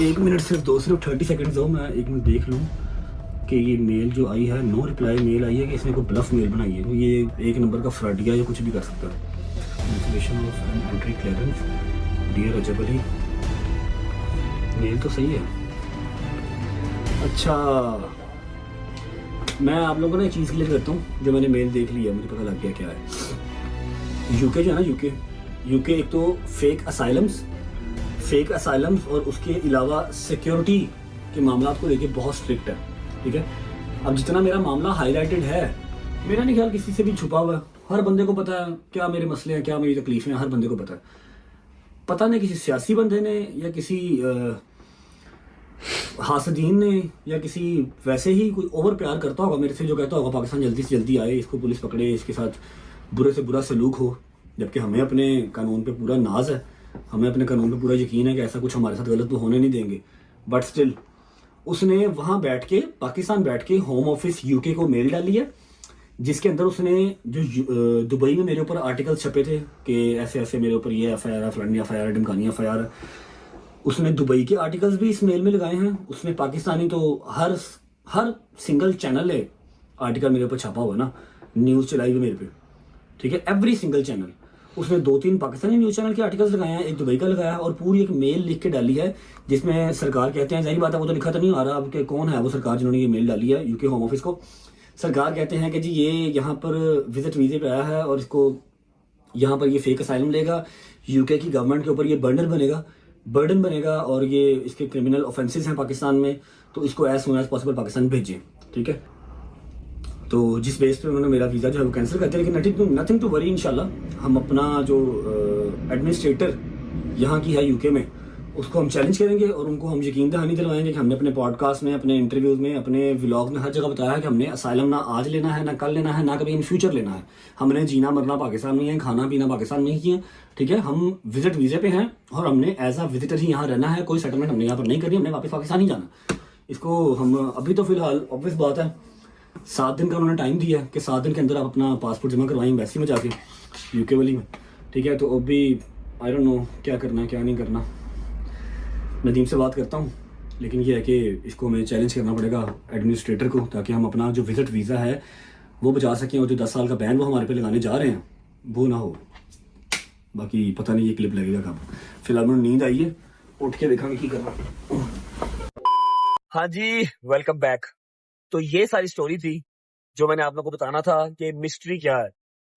एक मिनट सिर्फ 30 सेकंड दो, मैं एक मिनट देख लूँ कि ये मेल जो आई है, नो रिप्लाई मेल आई है कि इसने कोई ब्लफ मेल बनाई है। तो ये एक नंबर का फ्रॉड या कुछ भी कर सकता है। Information of an entry clearance dear Rajab Ali, mail तो सही है। अच्छा, मैं आप लोगों को ना एक चीज़ क्लियर करता हूँ। जो मैंने मेल देख लिया, मुझे पता लग गया क्या है। यूके जो है ना, यूके एक तो फेक असाइलम्स और उसके अलावा सिक्योरिटी के मामला को लेके बहुत स्ट्रिक्ट है, ठीक है। अब जितना मेरा मामला हाईलाइटेड है, मेरा नहीं ख्याल किसी से भी छुपा हुआ है। हर बंदे को पता है क्या मेरे मसले हैं, क्या मेरी तकलीफें हैं, हर बंदे को पता है। पता नहीं किसी सियासी बंदे ने या किसी हासदीन ने या किसी वैसे ही कोई ओवर प्यार करता होगा मेरे से, जो कहता होगा पाकिस्तान जल्दी से जल्दी आए, इसको पुलिस पकड़े, इसके साथ बुरे से बुरा सलूक हो। जबकि हमें अपने कानून पे पूरा नाज है, हमें अपने कानून पे पूरा यकीन है कि ऐसा कुछ हमारे साथ गलत तो होने नहीं देंगे। बट स्टिल उसने वहाँ बैठ के, पाकिस्तान बैठ के होम ऑफिस यूके को मेल डाली है, जिसके अंदर उसने जो दुबई में मेरे ऊपर आर्टिकल्स छपे थे कि ऐसे ऐसे मेरे ऊपर ये FIR है, फलानी FIR है, ढमकानी FIR है, उसने दुबई के आर्टिकल्स भी इस मेल में लगाए हैं। उसने पाकिस्तानी तो हर सिंगल चैनल है आर्टिकल मेरे ऊपर छपा हुआ ना, न्यूज़ चलाई हुई मेरे पे, ठीक है, एवरी सिंगल चैनल। उसने 2-3 पाकिस्तानी न्यूज़ चैनल के आर्टिकल्स लगाए हैं, एक दुबई का लगाया है, और पूरी एक मेल लिख के डाली है जिसमें सरकार कहते हैं, जाहिर बात है वो तो लिखा तो नहीं आ रहा अब कि कौन है वो सरकार जिन्होंने ये मेल डाली है यूके होम ऑफिस को। सरकार कहते हैं कि जी ये यहाँ पर विजिट वीज़े पे आया है और इसको यहाँ पर ये फेक असाइलम लेगा, यूके की गवर्नमेंट के ऊपर ये बर्डन बनेगा और ये इसके क्रिमिनल ऑफेंसेस हैं पाकिस्तान में, तो इसको as soon as possible Pakistan भेजें, ठीक है। तो जिस बेस पे उन्होंने मेरा वीज़ा जो है वो कैंसिल कर दिया। लेकिन नथिंग टू वरी, इंशाल्लाह हम अपना जो एडमिनिस्ट्रेटर यहाँ की है यूके में, उसको हम चैलेंज करेंगे और उनको हम यकीन दहानी दिलवाएंगे कि हमने अपने पॉडकास्ट में, अपने इंटरव्यूज़ में, अपने व्लॉग में हर जगह बताया है कि हमने असाइलम ना आज लेना है, ना कल लेना है, ना कभी इन फ्यूचर लेना है। हमने जीना मरना पाकिस्तान में है, खाना पीना पाकिस्तान में ही है, ठीक है। हम विजिट वीज़े पे हैं और हमने एज अ विजिटर ही यहाँ रहना है, कोई सेटलमेंट हमने यहाँ पर नहीं करनी, हमने वापस पाकिस्तान ही जाना। इसको हम अभी तो फिलहाल ऑब्वियस बात है 7 दिन का उन्होंने टाइम दिया है कि 7 दिन के अंदर आप अपना पासपोर्ट जमा करवाएं एम्बेसी में जाके, यूके वाली में, ठीक है। तो अभी आई डोंट नो क्या करना है क्या नहीं करना। नदीम से बात करता हूँ, लेकिन ये है कि इसको हमें चैलेंज करना पड़ेगा एडमिनिस्ट्रेटर को, ताकि हम अपना जो विजिट वीज़ा है वो बचा सकें और जो 10 साल का बैन वो हमारे पे लगाने जा रहे हैं वो ना हो। बाकी पता नहीं ये क्लिप लगेगा कब। फिलहाल मुझे नींद आई है, उठ के देखेंगे की करना। हाँ जी, वेलकम बैक। तो ये सारी स्टोरी थी जो मैंने आप लोगों को बताना था कि मिस्ट्री क्या है।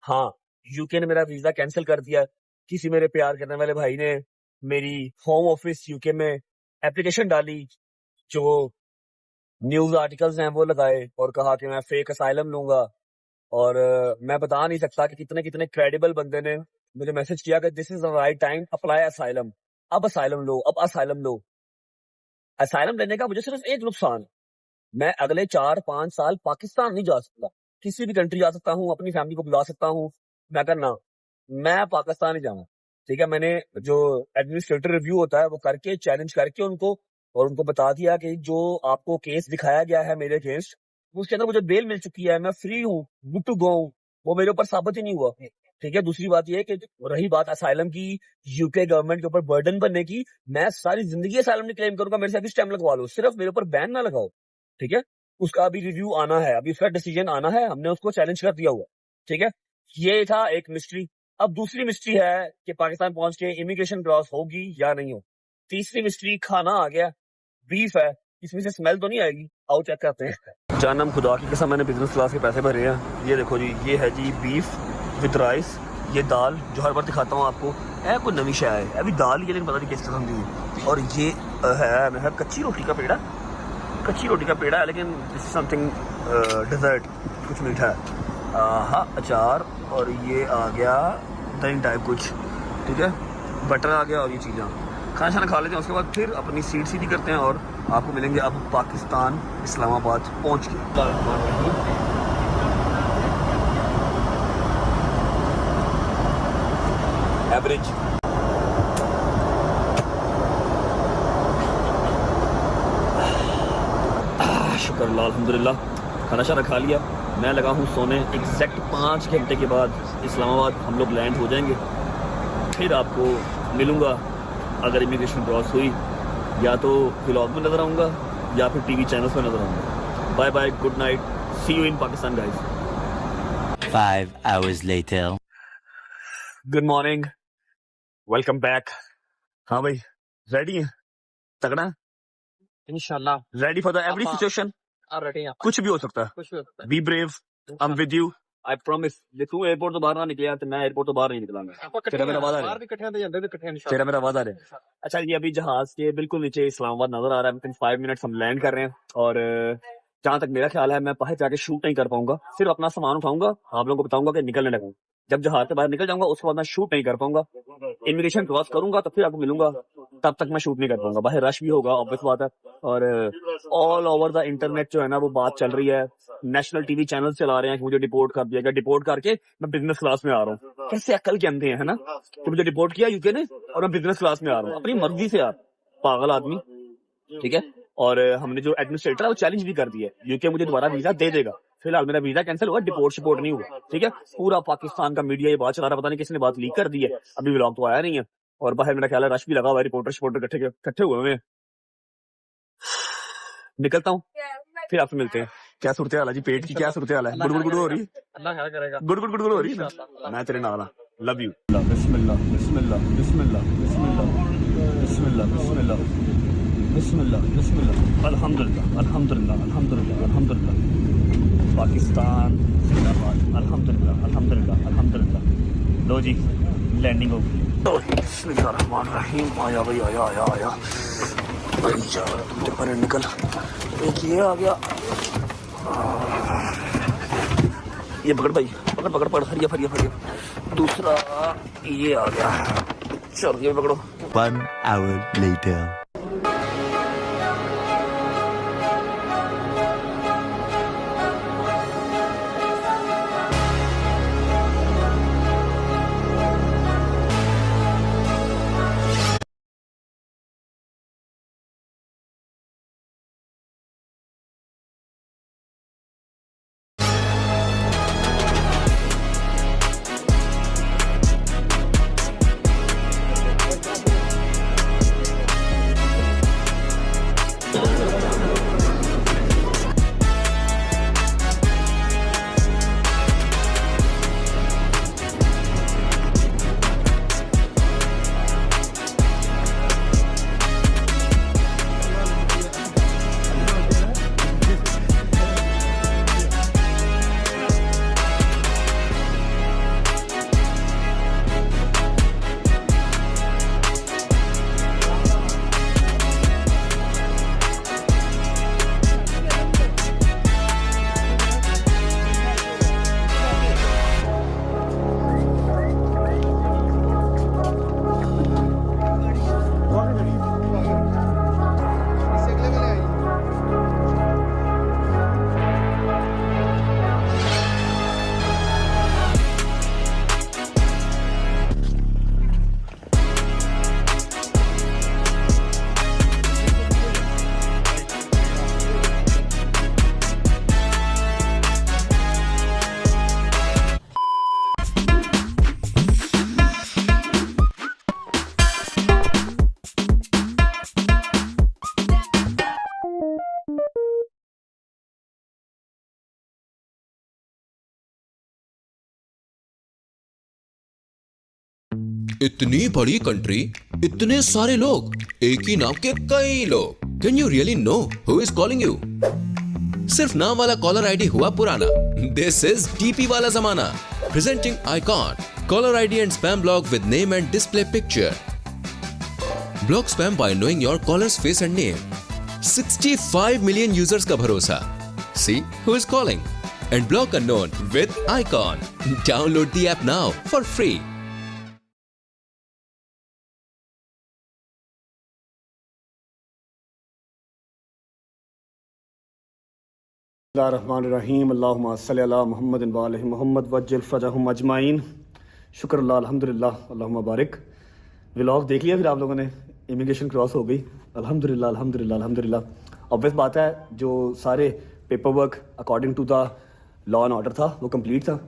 हाँ, यूके ने मेरा वीजा कैंसिल कर दिया। किसी मेरे प्यार करने वाले भाई ने मेरी होम ऑफिस यूके में एप्लीकेशन डाली, जो न्यूज आर्टिकल्स हैं वो लगाए और कहा कि मैं फेक असाइलम लूंगा। और मैं बता नहीं सकता कि कितने कितने क्रेडिबल बंदे ने मुझे मैसेज किया कि this is the right time, apply asylum, अब असाइलम लो, अब असाइलम लो। असाइलम लेने का मुझे सिर्फ एक नुकसान, मैं अगले 4-5 साल पाकिस्तान नहीं जा सकता। किसी भी कंट्री जा सकता हूँ, अपनी फैमिली को बुला सकता हूँ, मैं करना, मैं पाकिस्तान नहीं जाऊँ, ठीक है। मैंने जो एडमिनिस्ट्रेटर रिव्यू होता है वो करके चैलेंज करके उनको बता दिया कि जो आपको केस दिखाया गया है मेरे अगेंस्ट, उसके अंदर मुझे बेल मिल चुकी है, मैं फ्री हूँ, गुड टू गो। वो मेरे ऊपर साबित ही नहीं हुआ, ठीक है। दूसरी बात ये कि रही बात असाइलम की, यूके गवर्नमेंट के ऊपर बर्डन बनने की, मैं सारी जिंदगी असाइलम नहीं क्लेम करूंगा, मेरे से अभी स्टैम्प लगवा लो, सिर्फ मेरे ऊपर बैन ना लगाओ, ठीक है। उसका अभी रिव्यू आना है, अभी उसका डिसीजन आना है, हमने उसको चैलेंज कर दिया हुआ, ठीक है। ये था एक मिस्ट्री। अब दूसरी मिस्ट्री है कि पाकिस्तान पहुंच के इमिग्रेशन क्रॉस होगी या नहीं हो। तीसरी मिस्ट्री, खाना आ गया, बीफ है, इसमें से स्मेल तो नहीं आएगी, आओ चेक करते हैं। जानम खुदा की कसम, मैंने बिजनेस क्लास के पैसे भरे हैं। ये देखो जी, ये है जी बीफ विद राइस, ये दाल जो हर बार दिखाता हूँ आपको, कोई नवी शाय है, अभी दाल ही है लेकिन पता नहीं किस किस्म की। और ये है कच्ची रोटी का पेड़ा है, लेकिन दिस इज समथिंग डेजर्ट, कुछ मीठा है। हाँ, अचार, और ये आ गया दही टाइप कुछ, ठीक है, बटर आ गया, और ये चीज़ें खाना खा लेते हैं। उसके बाद फिर अपनी सीट सीधी करते हैं और आपको मिलेंगे अब पाकिस्तान इस्लामाबाद पहुँच के। एवरेज शुक्र शुक्र अल्लाह अल्हम्दुलिल्लाह खाना शाना खा लिया। मैं लगा हूँ सोने। एग्जैक्ट 5 घंटे के बाद इस्लामाबाद हम लोग लैंड हो जाएंगे। फिर आपको मिलूँगा अगर इमिग्रेशन क्रॉस हुई, या तो व्लॉग में नज़र आऊँगा या फिर टीवी चैनल्स में नज़र आऊँगा। Bye bye, good night, see you in Pakistan guys. 5 hours later. Good morning, welcome back. हाँ भाई, रेडी है? तगड़ा, इंशाल्लाह रेडी फॉर द एवरी आप- सिचुएशन। रेडी हैं कुछ भी हो सकता है। कुछ भी होता है be brave, I am with you, I promise. जे तू एयरपोर्ट तो बाहर ना निकलिया तो मैं एयरपोर्ट तो बाहर नहीं निकलांगा। तेरा मेरा वादा है। बाहर भी इकट्ठे आते ਜਾਂਦੇ भी इकट्ठे इंशाल्लाह। तेरा मेरा वादा है। अच्छा, ये अभी जहाज के बिल्कुल नीचे इस्लामाबाद नजर आ रहा है। विद 5 मिनट्स हम लैंड कर रहे हैं और जहां तक मेरा ख्याल है मैं बाहर जाके शूट नहीं कर पाऊंगा। सिर्फ अपना सामान उठाऊंगा, आप लोगों को बताऊंगा कि निकलने लगूं। जब जहाज से बाहर निकल जाऊंगा उसके बाद मैं शूट नहीं कर पाऊंगा। इमिग्रेशन क्रॉस करूंगा तो फिर आपको मिलूंगा, तब तक मैं शूट नहीं कर पाऊंगा। बाहर रश भी होगा, ऑब्वियस बात है। और ऑल ओवर द इंटरनेट जो है ना वो बात चल रही है। नेशनल टीवी चैनल चला रहे हैं कि मुझे डिपोर्ट कर दिया गया। डिपोर्ट करके मैं बिजनेस क्लास में आ रहा हूँ। कैसे अक्ल के अंधे हैं, है ना, कि मुझे डिपोर्ट किया यूके ने और मैं बिजनेस क्लास में आ रहा हूँ अपनी मर्जी से। यार पागल आदमी, ठीक है। और हमने जो एडमिनिस्ट्रेटर है वो चैलेंज भी कर दिया है, यूके मुझे दोबारा वीजा दे देगा। फिलहाल मेरा वीजा कैंसिल हुआ, डिपोर्ट शिपोर्ट नहीं हुआ, ठीक है। पूरा पाकिस्तान का मीडिया ये बात चला रहा, पता नहीं किसने बात लीक कर दी है, अभी व्लॉग तो आया नहीं है। और बाहर मेरा ख्याल है रश भी लगा हुआ है, रिपोर्टर शिपोर्टर इकट्ठे हुए हैं। निकलता हूँ, फिर आपसे मिलते हैं। क्या सूरत हाल है जी, पेट की क्या सूरत हाल है? गुड़ गुड़ हो रही, अल्लाह खैर करेगा। गुड़ गुड़ हो रही है। मैं तेरे नाल लव यू। बिस्मिल्लाह बिस्मिल्लाह बिस्मिल्लाह बिस्मिल्लाह बिस्मिल्लाह बिस्मिल्लाह बिस्मिल्लाह बिस्मिल्लाह। अल्हम्दुलिल्लाह अल्हम्दुलिल्लाह अल्हम्दुलिल्लाह अल्हम्दुलिल्लाह। पाकिस्तान जिंदाबाद। अल्हम्दुलिल्लाह अल्हम्दुलिल्लाह अल्हम्दुलिल्लाह। लो जी, लैंडिंग हो गई। बिस्मिल्लाहिर्रहमानिर्रहीम। आया भाई, आया आया आया भाई यार, तुझे पर निकल। एक ये आ गया, ये पकड़ भाई, पकड़ पकड़ पकड़, हरिया फरिया फरिया। दूसरा ये आ गया, चल ये पकड़ो। 1 hour later. इतनी बड़ी कंट्री, इतने सारे लोग, एक ही नाम के कई लोग। Can you really know who is calling you? सिर्फ नाम वाला कॉलर आईडी हुआ पुराना। दिस इज डीपी वाला जमाना। Presenting Eyecon caller ID and spam block with name and display picture. Block spam by knowing your callers face and name. 65 million users का भरोसा। See who is calling and block unknown with Eyecon. Download the app now for free. बिस्मिल्लाहिर्रहमानिर्रहीम। अल्लाहुम्मा सल्ली अला मुहम्मद व आलि मुहम्मद वज्जिल फरजहुम अजमाइन। शुक्र अल्लाह अल्हम्दुलिल्लाह अल्लाहुम्मा बारिक। व्लॉग देख लिया फिर आप लोगों ने? इमिग्रेशन क्रॉस हो गई, अल्हम्दुलिल्लाह अल्हम्दुलिल्लाह अल्हम्दुलिल्लाह। ऑब्वियस बात है जो सारे paper work according to the law and order था वो कंप्लीट था,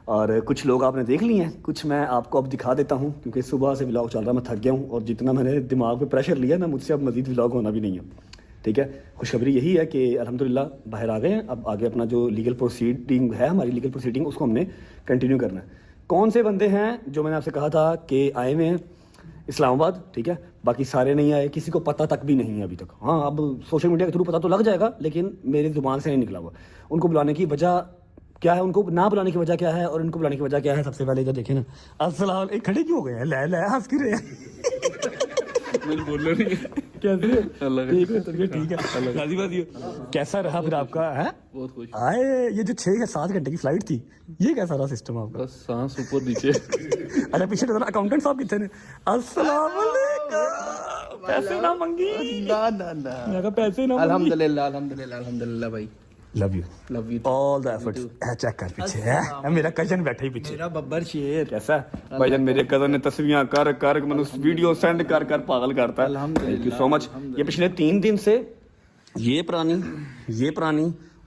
और कुछ लोग आपने देख लिए हैं, कुछ मैं आपको अब दिखा देता हूँ क्योंकि सुबह से व्लॉग चल रहा है, मैं थक गया हूँ और जितना मैंने दिमाग पे प्रेशर लिया ना मुझसे अब मज़ीद व्लॉग होना भी नहीं है। ठीक है, खुशखबरी यही है कि अल्हम्दुलिल्लाह बाहर आ गए हैं। अब आगे अपना जो लीगल प्रोसीडिंग है, हमारी लीगल प्रोसीडिंग, उसको हमने कंटिन्यू करना है। कौन से बंदे हैं जो मैंने आपसे कहा था कि आए हुए हैं इस्लामाबाद, ठीक है, बाकी सारे नहीं आए, किसी को पता तक भी नहीं है अभी तक। हाँ, अब सोशल मीडिया के थ्रू पता तो लग जाएगा, लेकिन मेरी ज़ुबान से नहीं निकला हुआ। उनको बुलाने की वजह क्या है, उनको ना बुलाने की वजह क्या है और इनको बुलाने की वजह क्या है, सबसे पहले इधर देखें ना। अस्सलाम, एक खड़े क्यों हो गए हैं? ले हंस क्यों रहे हैं? मैंने बोलना नहीं है। कैसे? ठीक है, तबीयत ठीक है, अल्लाह का। राजी बाजी हो? कैसा रहा फिर आपका? है बहुत खुश। आए, ये जो 6 या 7 घंटे की फ्लाइट थी, ये कैसा रहा सिस्टम आपका? बस सांस ऊपर नीचे। अच्छा, पीछे तो अकाउंटेंट साहब कितने ने? अस्सलाम वालेकुम, पैसे ना मंगी। ना ना ना, मैं कहा पैसे ना मंगी। अल्हम्दुलिल्लाह अल्हम्दुलिल्लाह अल्हम्दुलिल्लाह भाई, love you love you. All the efforts. Check कर पीछे है मेरा कजन बैठा ही पीछे, मेरा बब्बर शेर। कैसा है भाईजान? मेरे कजन ने तस्वीरें कर मैंने वीडियो सेंड कर पागल करता है। Thank you so much. ये पिछले 3 दिन से ये पुरानी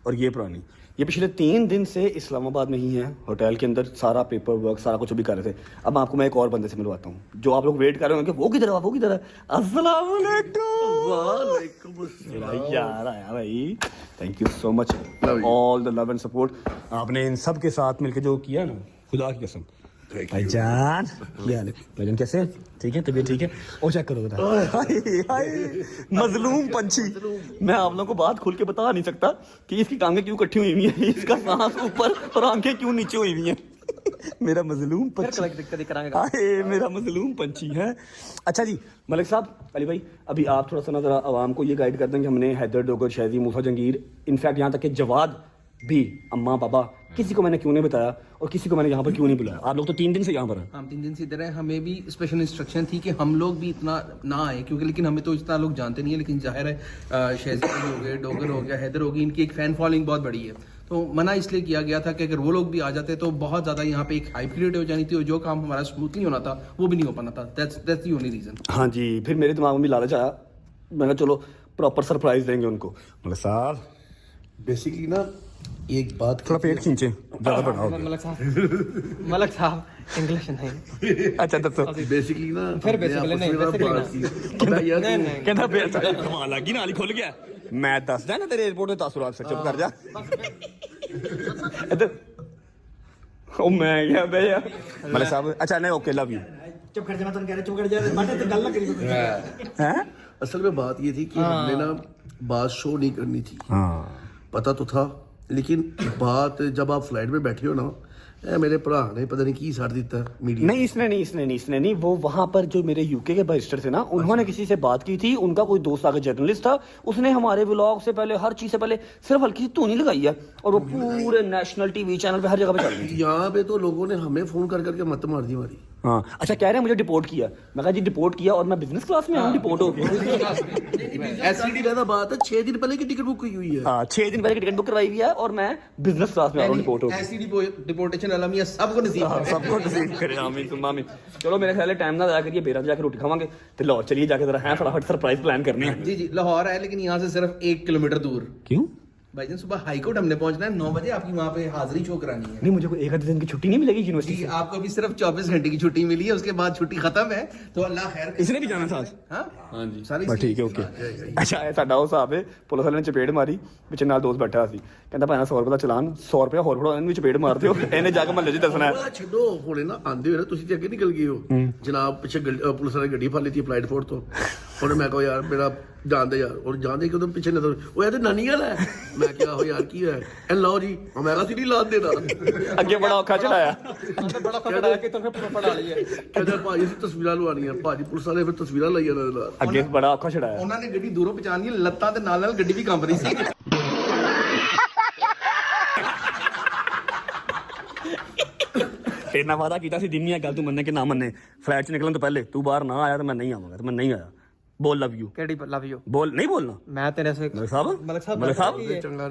और ये पुरानी, ये पिछले 3 दिन से इस्लामाबाद में ही है, होटल के अंदर सारा पेपर वर्क सारा कुछ भी कर रहे थे। अब आपको मैं एक और बंदे से मिलवाता हूँ जो आप लोग वेट कर रहे होंगे, वो किधर है, वो किधर है? अस्सलाम वालेकुम। मेरा यार आया भाई, thank you so much, all the love and support आपने इन सब के साथ मिलकर जो किया ना, खुदा की कसम। भाईजान क्या हाल है? भाईजान कैसे हैं? ठीक है, तबीयत ठीक है? और चेक करो बता, हाय मजलूम पंछी। मैं आप लोगों को बात खुल के बता नहीं सकता कि इसकी टांगें क्यों इकट्ठी हुई हुई हैं, इसका सांस ऊपर और आंखें क्यों नीचे हुई हुई हैं। मेरा मजलूम पंछी, हाय मेरा मजलूम पंछी है। अच्छा जी मलिक साहब, अली भाई, अभी आप थोड़ा सा ना जरा आवाम को ये गाइड कर दें कि हमने हैदर, डोगर, शहजी, मूसा जंगीर, इनफैक्ट यहाँ तक कि जवाद भी, अम्मा पापा, किसी को मैंने क्यों नहीं बताया और किसी को मैंने यहाँ पर क्यों नहीं बुलाया? आप लोग तो 3 दिन से यहाँ पर हैं। हम 3 दिन से इधर हैं। हमें भी स्पेशल इंस्ट्रक्शन थी कि हम लोग भी इतना ना आए, क्योंकि लेकिन हमें तो इतना लोग जानते नहीं है, लेकिन जाहिर है शहज़ाद हो गए, डोगर हो गया, हैदर होगी, इनकी एक फ़ैन फॉलोइंग बहुत बड़ी है, तो मना इसलिए किया गया था कि अगर वो लोग भी आ जाते तो बहुत ज़्यादा यहाँ पे एक हाइप क्रिएट हो जानी थी और जो काम हमारा स्मूथली होना था वो भी नहीं हो पाना था। That's the only reason. हाँ जी, फिर मेरे दिमाग में भी लालच आया, मैंने चलो प्रॉपर सरप्राइज देंगे उनको। मलिक साहब बेसिकली ना एक बात, थोड़ा पेट खींचे, ज़्यादा बढ़ाओ। मलक साहब इंग्लिश नहीं। अच्छा दसो। बेसिकली ना फिर basically नहीं, कहता पेट कमाल लगी, नाली खुल गया। मैं दस देना तेरे एयरपोर्ट पे तासुरात से, चुप कर जा। इधर ओ मैं क्या भैया मलिक साहब। अच्छा नहीं, ओके, लव यू। चुप कर जा, मैं तो कह रहा चुप कर जा, बातें तो गल ना करी। हैं? असल में बात ये थी कि हमने ना बात शो नहीं करनी थी। पता तो था, लेकिन बात जब आप फ्लाइट में बैठे हो ना, मेरे भरा ने पता नहीं की साड़ दिता मीडिया। नहीं इसने नहीं, वो वहां पर जो मेरे यूके के बैरिस्टर थे ना, उन्होंने किसी से बात की थी, उनका कोई दोस्त आगे जर्नलिस्ट था, उसने हमारे व्लॉग से पहले, हर चीज से पहले सिर्फ हल्की सी धूनी लगाई है और वो पूरे नेशनल टीवी चैनल पे हर जगह पे चल रही है। यहाँ पे तो लोगों ने हमें फोन कर करके मत मार दी हमारी। हाँ, अच्छा कह रहे हैं मुझे डिपोर्ट किया। मैं कहा जी डिपोर्ट किया और मैं बिजनेस क्लास में आऊँ डिपोर्ट हो गया। ऐसी ज्यादा बात है, 6 दिन पहले की टिकट बुक हुई है। हाँ, 6 दिन पहले की टिकट बुक करवाई हुई है और मैं बिजनेस क्लास में आ रहा हूँ डिपोर्ट हो गया। ऐसी डिपोर्टेशन अलमिया सबको सबको नसीब करे, आमीन सुम्मा आमीन। चलो मेरे ख्याल है टाइम ना जाकर ये बेरा जाकर रोटी खावांगे तो लाहौर चलिए जाके जरा है फटाफट सरप्राइज प्लान करने हैं। जी लाहौर है, लेकिन यहाँ से सिर्फ 1 किलोमीटर दूर। क्यों भाईजान सुबह हाईकोर्ट हमने पहुंचना है, 9 बजे आपकी वहाँ पे हाजिरी शो करानी है। नहीं, मुझे कोई 1 आधे दिन की छुट्टी नहीं मिलेगी यूनिवर्सिटी जी से? आपको भी सिर्फ 24 घंटे की छुट्टी मिली है, उसके बाद छुट्टी खत्म है, तो अल्लाह खैर। इसने भी जाना साथ? हाँ जी सारी बस ठीक है, ओके। अच्छा साडा ਉਹ ਹਿਸਾਬ ਹੈ, ਪੁਲਿਸ ਵਾਲੇ ਨੇ ਚਪੇੜ ਮਾਰੀ, ਵਿੱਚ ਨਾਲ ਦੋਸਤ ਬੈਠਾ ਸੀ, ਕਹਿੰਦਾ ਭਾਣਾ 100 ਰੁਪਏ ਦਾ ਚਲਾਨ, 100 ਰੁਪਏ ਹੋਰ ਫੜੋ, ਇਹਨੂੰ ਵੀ ਚਪੇੜ ਮਾਰ ਦਿਓ, ਇਹਨੇ ਜਾ ਕੇ ਮਹੱਲੇ 'ਚ ਦੱਸਣਾ ਹੈ। ਛੱਡੋ, ਹੁਣੇ ਨਾ ਆਂਦੇ ਹੋਏ ਨਾ ਤੁਸੀਂ ਤੇ ਅੱਗੇ ਨਿਕਲ ਗਏ ਹੋ ਜਨਾਬ, ਪਿੱਛੇ ਪੁਲਿਸ ਵਾਲੇ ਗੱਡੀ ਫੜ ਲਈ ਸੀ ਫਲਾਈਟ ਫੋਰਟ ਤੋਂ। ਹੁਣ ਮੈਂ ਕਹਾਂ ਯਾਰ ਮੇਰਾ ਜਾਣਦੇ ਯਾਰ, ਔਰ ਜਾਣਦੇ ਕਿ ਉਹਦੇ ਪਿੱਛੇ ਨਜ਼ਰ ਉਹ ਇਹਦੇ ਨਾਨੀ ਵਾਲਾ ਹੈ। ਮੈਂ ਕਿਹਾ ਹੋ ਯਾਰ ਕੀ ਹੋਇਆ? ਇਹ ਲਓ ਜੀ, ਮੈਂ ਕਹਾ ਸੀ ਨਹੀਂ ਲਾਦ ਦੇਣਾ। ਅੱਗੇ ਬੜਾ ਔਖਾ ਚੜਾਇਆ, बड़ा फटा के तो फिर पढ़ा लिया। ਕਹਿੰਦਾ ਭਾਜੀ ਅਸੀਂ ਤਸਵੀਰਾਂ ਲਵਾਉਣੀਆਂ, ਭਾਜੀ ਪੁਲਿਸ ਵਾਲੇ ਫਿਰ ਤਸਵੀਰਾਂ ਲਾਈਆਂ ਇਹਨਾਂ ਦੇ ਨਾਲ। ਅੱਗੇ ਬੜਾ ਔਖਾ ਚੜਾਇਆ। ਉਹਨਾਂ ਨੇ ਗੱਡੀ ਦੂਰੋਂ ਪਛਾਣ ਲਈ, ਲੱਤਾਂ ਦੇ ਨਾਲ ਗੱਡੀ ਵੀ ਕੰਬ ਰਹੀ ਸੀ। ਤੇਰੇ ਨਾਲ ਵਾਦਾ ਕੀਤਾ ਸੀ ਦਿਨੀਆ ਗੱਲ ਤੂੰ ਮੰਨੇ ਕਿ ਨਾ ਮੰਨੇ, ਫਲਾਈਟ 'ਚ ਨਿਕਲਣ ਤੋਂ ਪਹਿਲੇ ਤੂੰ ਬਾਹਰ ਨਾ ਆਇਆ ਤਾਂ ਮੈਂ ਨਹੀਂ ਆਵਾਂਗਾ, ਤੇ ਮੈਂ ਨਹੀਂ ਆਇਆ। बोल love you, KD love you. बोल, नहीं बोलना। मैं तेरे से मलिक साहब, मलिक साहब मलिक साहब,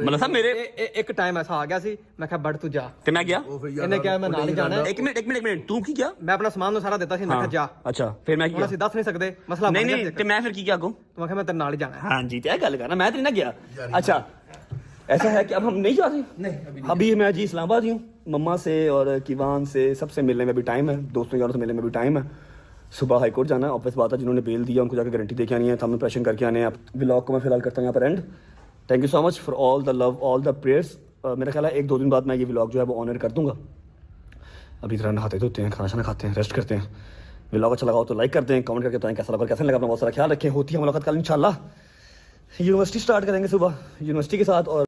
मलिक साहब मेरे एक टाइम ऐसा आ गया सी, मैं कहा बढ़ तू जा, ते मैं गया। इन्हें क्या मैं नाल ही जाना है। एक मिनट, तू की क्या? मैं अपना सामान सारा देता सी, मैं कहा जा। अच्छा, फिर मैं ਹੁਣ किया? ਅਸੀਂ ਦੱਸ ਨਹੀਂ ਸਕਦੇ ਮਸਲਾ नहीं नहीं, ते मैं फिर की क्या कहूँ? तो मैं कहा मैं तेरे नाल ही जाना है। हाँ जी, क्या गल करना, मैं तो नहीं ना गया। अच्छा, ऐसा है कि अब हम नहीं जा रहे? नहीं, अभी मैं जी इस्लामाबाद ही हूँ। मम्मा से और किवान से सबसे मिलने में भी टाइम है, दोस्तों यारों से मिलने में भी टाइम है। सुबह हाई कोर्ट जाना है, ऑफिस बात है, जिन्होंने बेल दिया उनको जाकर गारंटी देके आनी है, हम इंप्रेशन करके आने हैं। अब व्लॉग को मैं फिलहाल करता हूँ यहाँ पर and. Thank you so much for all the love, all the prayers. मेरा ख्याल है 1-2 दिन बाद मैं ये व्लॉग जो है वो ऑनर कर दूंगा। अभी तरह नहाते धोते हैं, खाना खाते हैं, रेस्ट करते हैं। व्लॉग अच्छा लगा हो तो लाइक कर दें, कमेंट करके बताएं कैसा लगा, कैसा लगा। अपना बहुत सारा ख्याल रखें। होती है मुलाकात कल इंशाल्लाह। यूनिवर्सिटी स्टार्ट करेंगे सुबह यूनिवर्सिटी के साथ। और